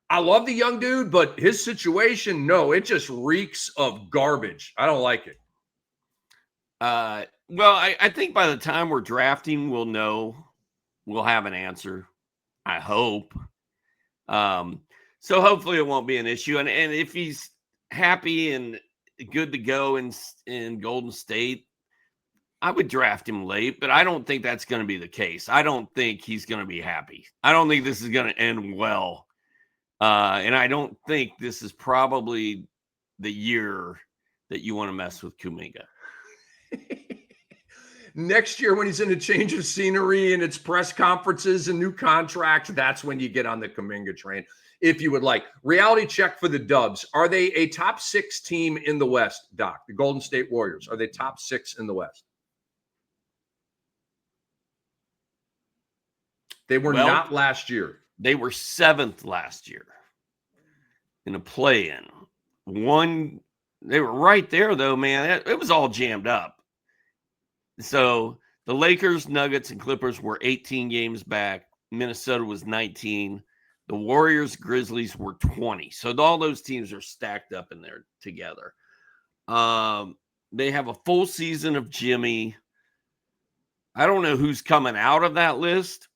I love the young dude, but his situation, no, it just reeks of garbage. I don't like it. Well, I think by the time we're drafting, we'll have an answer. I hope. So hopefully it won't be an issue. And if he's happy and good to go in Golden State, I would draft him late, but I don't think that's going to be the case. I don't think he's going to be happy. I don't think this is going to end well. And I don't think this is probably the year that you want to mess with Kuminga. Next year, when he's in a change of scenery and it's press conferences and new contracts, that's when you get on the Kuminga train. If you would like. Reality check for the Dubs. Are they a top 6 team in the West, Doc? The Golden State Warriors. Are they top 6 in the West? They were not last year. They were 7th last year in a play-in. They were right there, though, man. It was all jammed up. So the Lakers, Nuggets, and Clippers were 18 games back. Minnesota was 19. The Warriors, Grizzlies were 20. So all those teams are stacked up in there together. They have a full season of Jimmy. I don't know who's coming out of that list.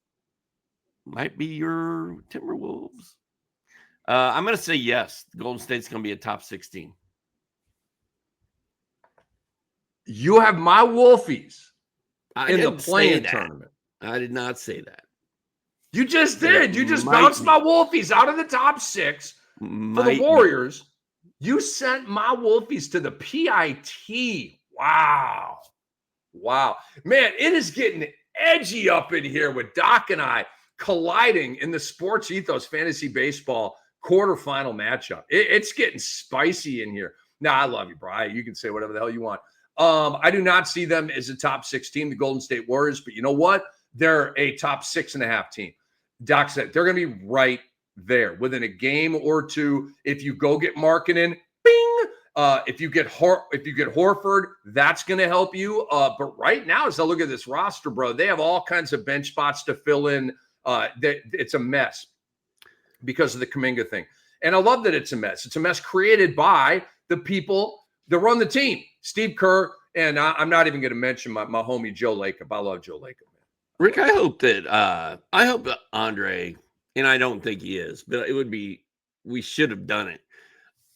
Might be your Timberwolves. I'm going to say yes. Golden State's going to be a top 16. You have my Wolfies in the didn't say play-in that. tournament. I did not say that. You just did. You just bounced my Wolfies out of the top 6 for the Warriors. You sent my Wolfies to the PIT. Wow. Man, it is getting edgy up in here with Doc and I colliding in the Sports Ethos Fantasy Baseball quarterfinal matchup. It's getting spicy in here. Now, I love you, Brian. You can say whatever the hell you want. I do not see them as a top 6 team, the Golden State Warriors, but you know what? They're a top 6.5 team. Doc said they're going to be right there within a game or two. If you go get Markkanen, bing. If you get Horford, that's going to help you. But right now, as I look at this roster, bro, they have all kinds of bench spots to fill in. It's a mess because of the Kuminga thing. And I love that it's a mess. It's a mess created by the people that run the team, Steve Kerr, and I'm not even going to mention my homie Joe Lacob. I love Joe Lacob, man. Rick, I hope that Andre, and I don't think he is, but we should have done it.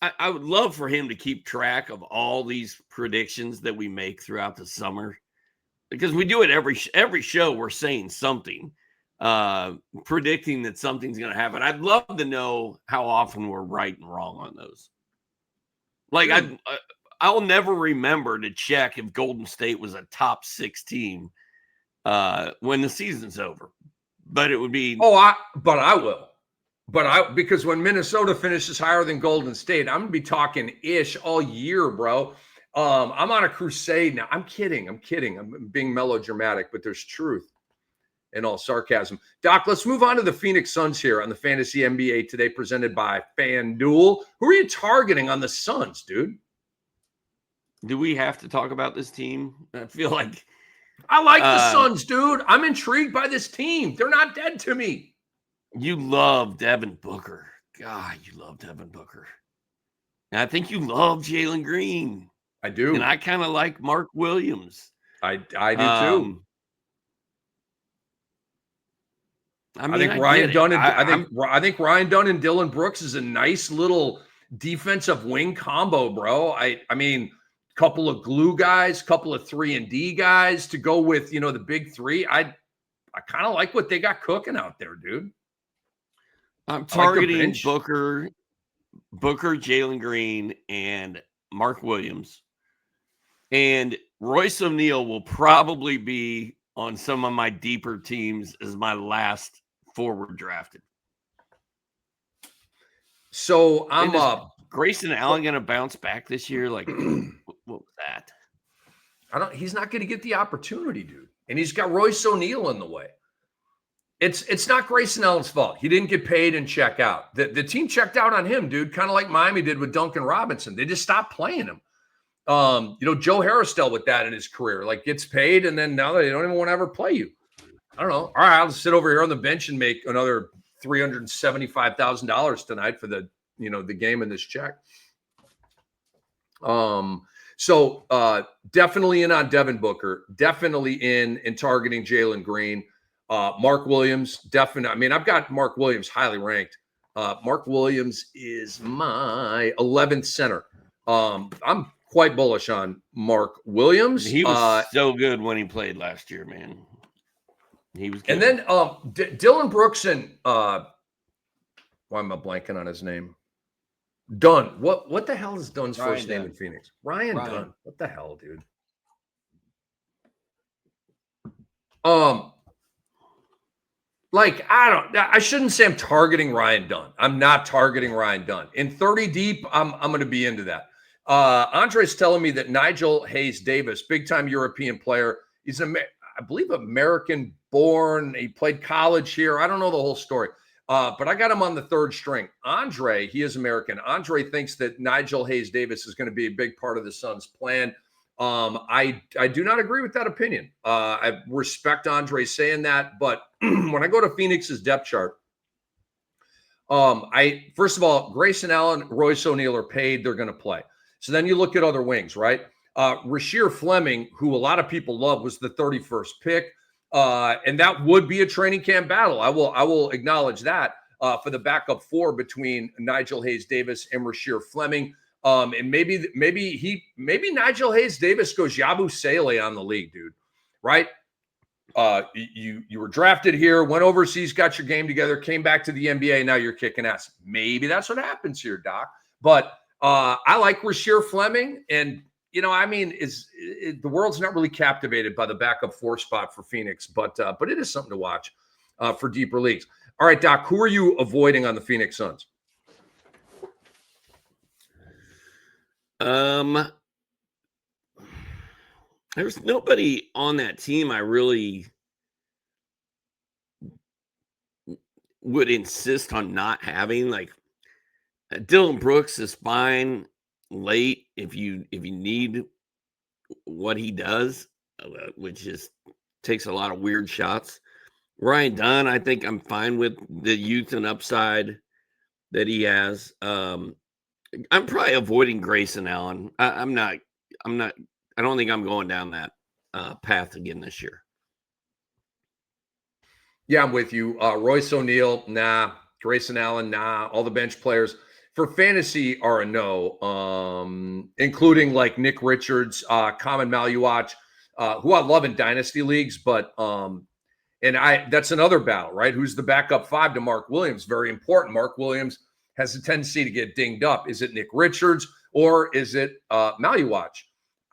I would love for him to keep track of all these predictions that we make throughout the summer, because we do it every show. We're saying something, predicting that something's going to happen. I'd love to know how often we're right and wrong on those. Like I'll never remember to check if Golden State was a top 6 team when the season's over, but it would be. I will. Because when Minnesota finishes higher than Golden State, I'm going to be talking ish all year, bro. I'm on a crusade now. I'm kidding. I'm being melodramatic, but there's truth in all sarcasm. Doc, let's move on to the Phoenix Suns here on the Fantasy NBA Today, presented by FanDuel. Who are you targeting on the Suns, dude? Do we have to talk about this team? I feel like I like the Suns, dude. I'm intrigued by this team. They're not dead to me. You love Devin Booker. God, you love Devin Booker. And I think you love Jalen Green. I do. And I kind of like Mark Williams. I do too. I think Ryan Dunn and Dillon Brooks is a nice little defensive wing combo, bro. I mean, couple of glue guys, couple of 3-and-D guys to go with, the big 3. I kind of like what they got cooking out there, dude. I'm targeting Booker, Jalen Green, and Mark Williams. And Royce O'Neal will probably be on some of my deeper teams as my last forward drafted. So I'm up. Grayson Allen going to bounce back this year? Like, what was that? He's not going to get the opportunity, dude. And he's got Royce O'Neal in the way. It's not Grayson Allen's fault. He didn't get paid and check out. The team checked out on him, dude, kind of like Miami did with Duncan Robinson. They just stopped playing him. Joe Harris dealt with that in his career. Like, gets paid, and then now they don't even want to ever play you. I don't know. All right, I'll just sit over here on the bench and make another $375,000 tonight for the game in this check. So definitely in on Devin Booker. Definitely in targeting Jalen Green. Mark Williams, definitely. I mean, I've got Mark Williams highly ranked. Mark Williams is my 11th center. I'm quite bullish on Mark Williams. He was so good when he played last year, man. He was good. And then Dillon Brooks and why am I blanking on his name? Dunn. What the hell is Dunn's first name in Phoenix? Ryan Dunn. What the hell, dude? I shouldn't say I'm targeting Ryan Dunn. I'm not targeting Ryan Dunn. In 30 deep, I'm going to be into that. Andre's telling me that Nigel Hayes-Davis, big-time European player, he's, I believe, American-born. He played college here. I don't know the whole story. But I got him on the 3rd string. Andre, he is American. Andre thinks that Nigel Hayes-Davis is going to be a big part of the Suns' plan. I do not agree with that opinion. I respect Andre saying that, but when I go to Phoenix's depth chart, first of all, Grayson Allen, Royce O'Neal are paid. They're going to play. So then you look at other wings, right? Rasheer Fleming, who a lot of people love, was the 31st pick. And that would be a training camp battle. I will acknowledge that. for the backup 4 between Nigel Hayes-Davis and Rasheer Fleming. And maybe Nigel Hayes-Davis goes Yabusele on the league, dude. Right? You were drafted here, went overseas, got your game together, came back to the NBA. Now you're kicking ass. Maybe that's what happens here, Doc. But I like Rasheer Fleming, and the world's not really captivated by the backup 4 spot for Phoenix, but it is something to watch for deeper leagues. All right, Doc, who are you avoiding on the Phoenix Suns? There's nobody on that team I really would insist on not having. Like Dylan Brooks is fine late if you need what he does, which is takes a lot of weird shots. Ryan Dunn, I think I'm fine with the youth and upside that he has. I'm probably avoiding Grayson Allen. I don't think I'm going down that path again this year. Yeah, I'm with you. Royce O'Neal, nah. Grayson Allen, nah. All the bench players for fantasy are a no, including like Nick Richards, Common Maluach, who I love in dynasty leagues, but that's another battle, right? Who's the backup 5 to Mark Williams? Very important. Mark Williams has a tendency to get dinged up. Is it Nick Richards or is it Maluach?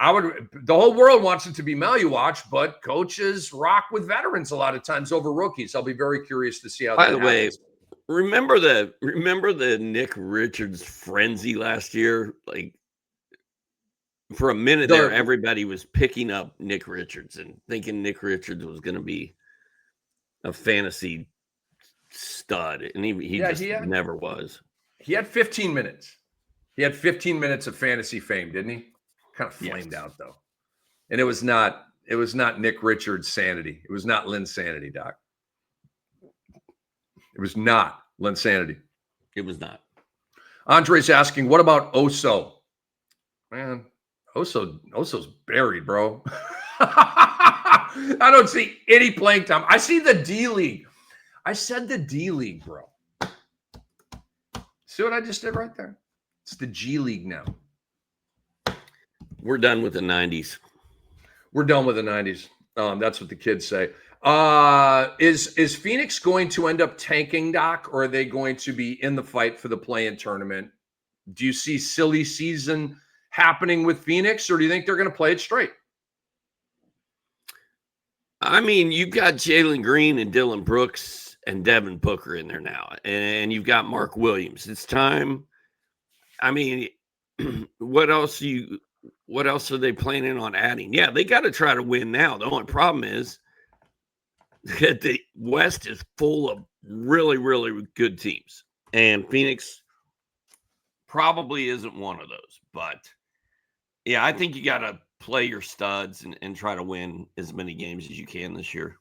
The whole world wants it to be Maluach, but coaches rock with veterans a lot of times over rookies. I'll be very curious to see how that happens. By the way, remember the Nick Richards frenzy last year? Like for a minute there, everybody was picking up Nick Richards and thinking Nick Richards was going to be a fantasy stud, and he never was. He had 15 minutes. He had 15 minutes of fantasy fame, didn't he? Kind of flamed out though, and it was not Nick Richards' sanity. It was not Lynn's sanity, Doc. It was not Lynn's sanity. It was not. Andre's asking, what about Oso? Man, Oso's buried, bro. I don't see any playing time. I see the D League. I said the D League, bro. See what I just did right there? It's the G League now. We're done with the 90s. We're done with the 90s. That's what the kids say. Is Phoenix going to end up tanking, Doc, or are they going to be in the fight for the play-in tournament? Do you see silly season happening with Phoenix, or do you think they're going to play it straight? I mean, you've got Jalen Green and Dylan Brooks and Devin Booker in there now, and you've got Mark Williams. It's time. I mean, what else are they planning on adding? Yeah, they got to try to win now. The only problem is that the West is full of really, really good teams, and Phoenix probably isn't one of those. But yeah, I think you got to play your studs and try to win as many games as you can this year.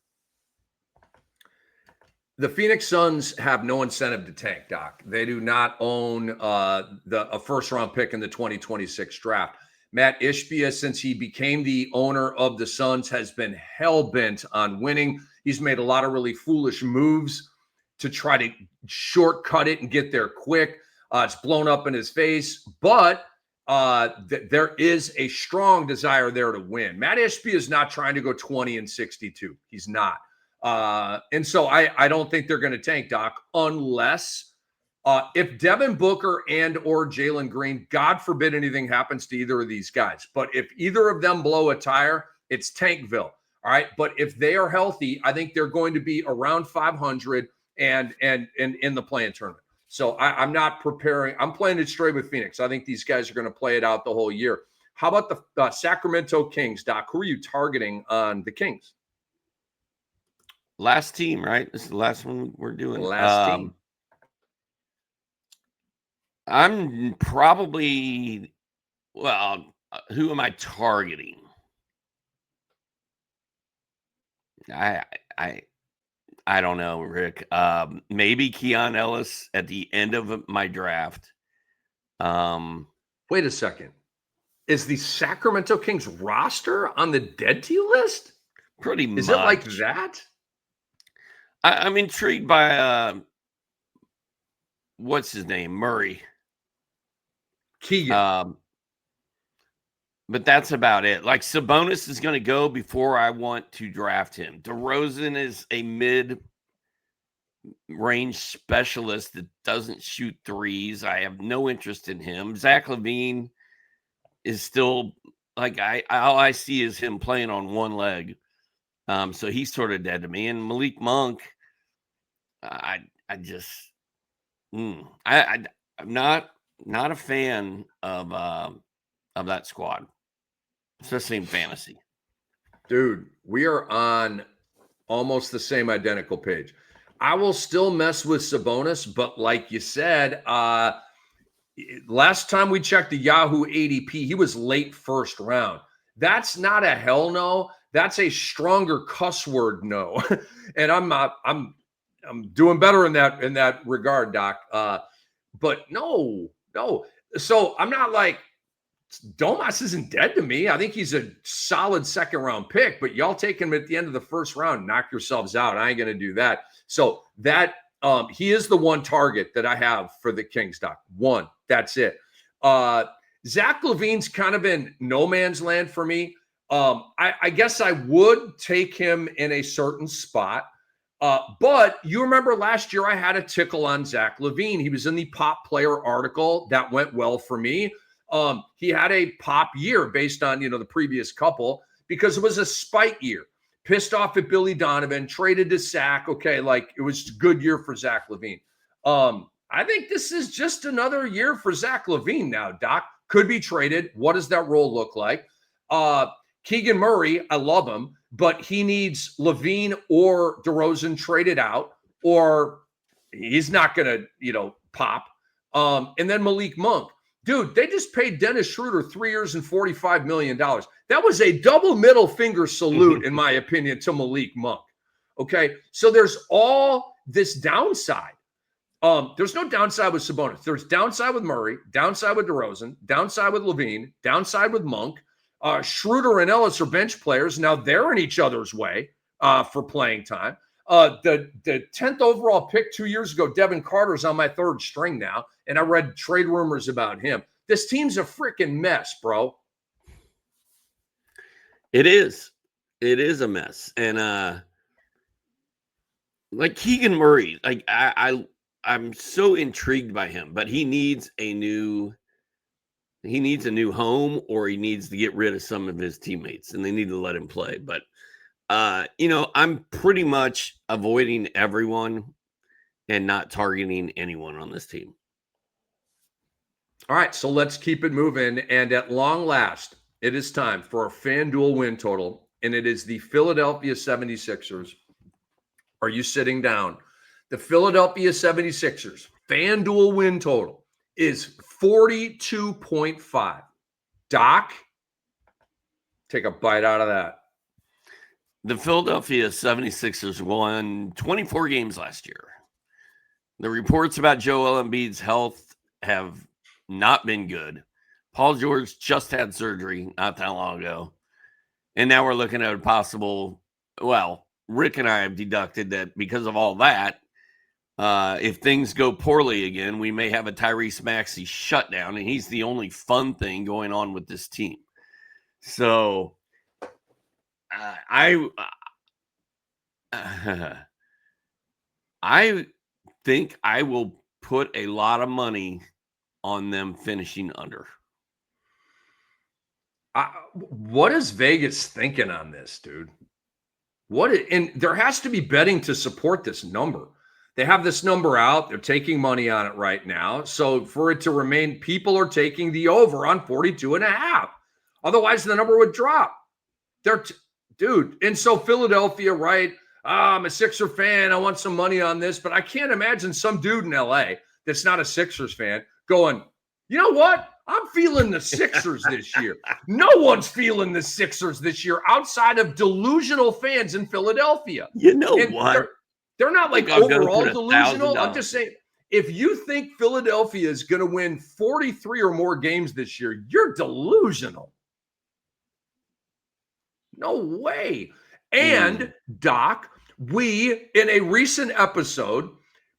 The Phoenix Suns have no incentive to tank, Doc. They do not own a first-round pick in the 2026 draft. Matt Ishbia, since he became the owner of the Suns, has been hell-bent on winning. He's made a lot of really foolish moves to try to shortcut it and get there quick. It's blown up in his face, but there is a strong desire there to win. Matt Ishbia is not trying to go 20-62. He's not. And so I don't think they're going to tank, Doc, unless if Devin Booker and or Jalen Green, God forbid anything happens to either of these guys. But if either of them blow a tire, it's Tankville. All right. But if they are healthy, I think they're going to be around 500 and in the play-in tournament. So I'm not preparing. I'm playing it straight with Phoenix. I think these guys are going to play it out the whole year. How about the Sacramento Kings, Doc? Who are you targeting on the Kings? Last team, right? This is the last one we're doing. Last team. I'm probably, who am I targeting? I don't know, Rick. Maybe Keon Ellis at the end of my draft. Wait a second. Is the Sacramento Kings roster on the dead to you list? Pretty much. Is it like that? I'm intrigued by what's his name? Murray. Keegan. But that's about it. Like Sabonis is going to go before I want to draft him. DeRozan is a mid-range specialist that doesn't shoot threes. I have no interest in him. Zach LaVine is still like all I see is him playing on one leg. So he's sort of dead to me. And Malik Monk, I'm not a fan of that squad, especially in fantasy. Dude, we are on almost the same identical page. I will still mess with Sabonis, but like you said, last time we checked the Yahoo ADP, he was late first round. That's not a hell no. That's a stronger cuss word no. And I'm doing better in that regard, Doc. But no. So I'm not like Domas isn't dead to me. I think he's a solid second round pick, but y'all take him at the end of the first round, knock yourselves out. I ain't going to do that. So that he is the one target that I have for the Kings, Doc. One, that's it. Zach LaVine's kind of in no man's land for me. I guess I would take him in a certain spot. But you remember last year I had a tickle on Zach LaVine. He was in the Pop Player article. That went well for me. He had a pop year based on, the previous couple because it was a spite year. Pissed off at Billy Donovan, traded to Sac. Okay, like it was a good year for Zach LaVine. I think this is just another year for Zach LaVine now, Doc. Could be traded. What does that role look like? Keegan Murray, I love him, but he needs LaVine or DeRozan traded out, or he's not going to, pop. And then Malik Monk. Dude, they just paid Dennis Schroeder 3 years and $45 million. That was a double middle finger salute, in my opinion, to Malik Monk. Okay, so there's all this downside. There's no downside with Sabonis. There's downside with Murray, downside with DeRozan, downside with LaVine, downside with Monk. Schroeder and Ellis are bench players. Now they're in each other's way for playing time. The 10th overall pick 2 years ago, Devin Carter's on my third string now, and I read trade rumors about him. This team's a freaking mess, bro. It is. It is a mess. And like Keegan Murray, like I'm so intrigued by him, but he needs a new home, or he needs to get rid of some of his teammates, and they need to let him play. But I'm pretty much avoiding everyone and not targeting anyone on this team. All right, so let's keep it moving. And at long last, it is time for a FanDuel win total, and it is the Philadelphia 76ers. Are you sitting down? The Philadelphia 76ers FanDuel win total is 42.5. Doc, take a bite out of that. The Philadelphia 76ers won 24 games last year. The reports about Joel Embiid's health have not been good. Paul George just had surgery not that long ago. And now we're looking at a possible, Rick and I have deducted that because of all that, if things go poorly again, we may have a Tyrese Maxey shutdown, and he's the only fun thing going on with this team. So I think I will put a lot of money on them finishing under. What is Vegas thinking on this, dude? And there has to be betting to support this number. They have this number out. They're taking money on it right now. So for it to remain, people are taking the over on 42.5. Otherwise, the number would drop. Dude. And so Philadelphia, right? I'm a Sixer fan. I want some money on this. But I can't imagine some dude in LA that's not a Sixers fan going, you know what? I'm feeling the Sixers this year. No one's feeling the Sixers this year outside of delusional fans in Philadelphia. You know what? They're not like overall delusional. I'm just saying, if you think Philadelphia is going to win 43 or more games this year, you're delusional. No way. And Doc, we, in a recent episode,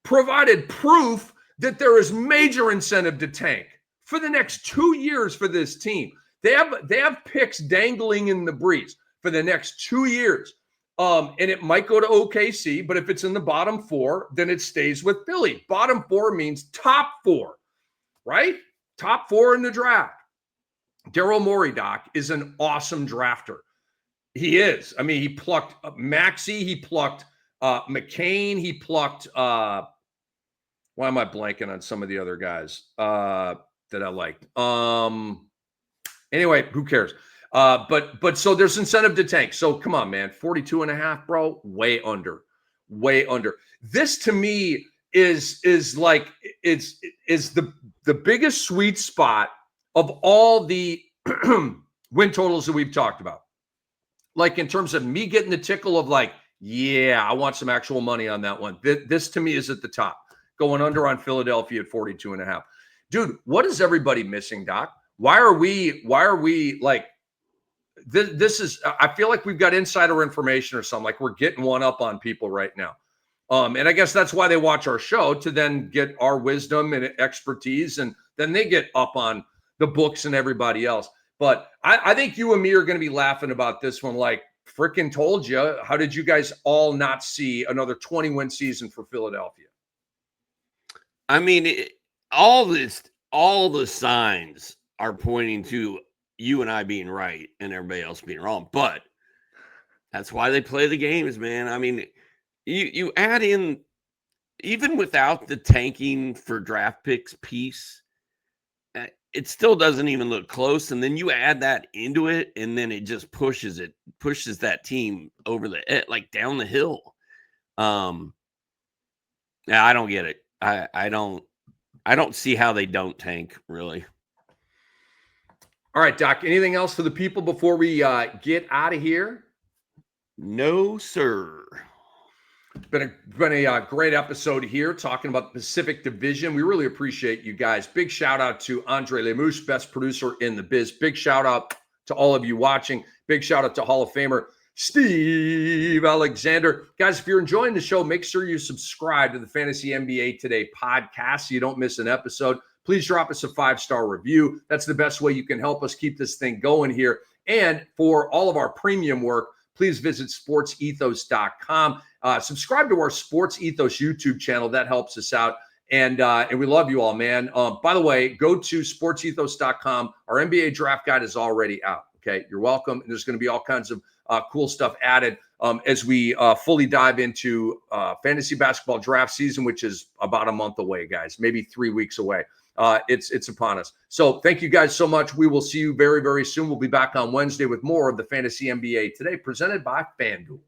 provided proof that there is major incentive to tank for the next 2 years for this team. They have picks dangling in the breeze for the next 2 years. And it might go to OKC, but if it's in the bottom 4, then it stays with Philly. Bottom 4 means top 4, right? Top 4 in the draft. Daryl Morey, Doc, is an awesome drafter. He is. I mean, he plucked Maxey, he plucked McCain, he plucked why am I blanking on some of the other guys that I liked? Anyway, who cares? But so there's incentive to tank. So come on, man. 42.5, bro. Way under. This to me is like it's the biggest sweet spot of all the win totals that we've talked about. Like in terms of me getting the tickle of like, yeah, I want some actual money on that one. This to me is at the top. Going under on Philadelphia at 42.5. Dude, what is everybody missing, Doc? Why are we like this is I feel like we've got insider information or something, like we're getting one up on people right now. And I guess that's why they watch our show, to then get our wisdom and expertise, and then they get up on the books and everybody else. But I think you and me are going to be laughing about this one. Like, freaking told you. How did you guys all not see another 20-win season for Philadelphia? I mean, all the signs are pointing to you and I being right and everybody else being wrong. But that's why they play the games, man. I mean, you add in, even without the tanking for draft picks piece, it still doesn't even look close. And then you add that into it, and then it just pushes that team over like down the hill. Yeah, I don't get it. I don't see how they don't tank, really. All right, Doc, anything else for the people before we get out of here? No, sir. Been a great episode here talking about the Pacific Division. We really appreciate you guys. Big shout out to Andre Lemouche, best producer in the biz. Big shout out to all of you watching. Big shout out to Hall of Famer Steve Alexander. Guys, if you're enjoying the show, make sure you subscribe to the Fantasy NBA Today podcast so you don't miss an episode. Please drop us a 5-star review. That's the best way you can help us keep this thing going here. And for all of our premium work, please visit sportsethos.com. Subscribe to our Sports Ethos YouTube channel. That helps us out. And we love you all, man. By the way, go to sportsethos.com. Our NBA draft guide is already out. Okay, you're welcome. And there's going to be all kinds of cool stuff added as we fully dive into fantasy basketball draft season, which is about a month away, guys, maybe 3 weeks away. It's upon us. So thank you guys so much. We will see you very, very soon. We'll be back on Wednesday with more of the Fantasy NBA Today, presented by FanDuel.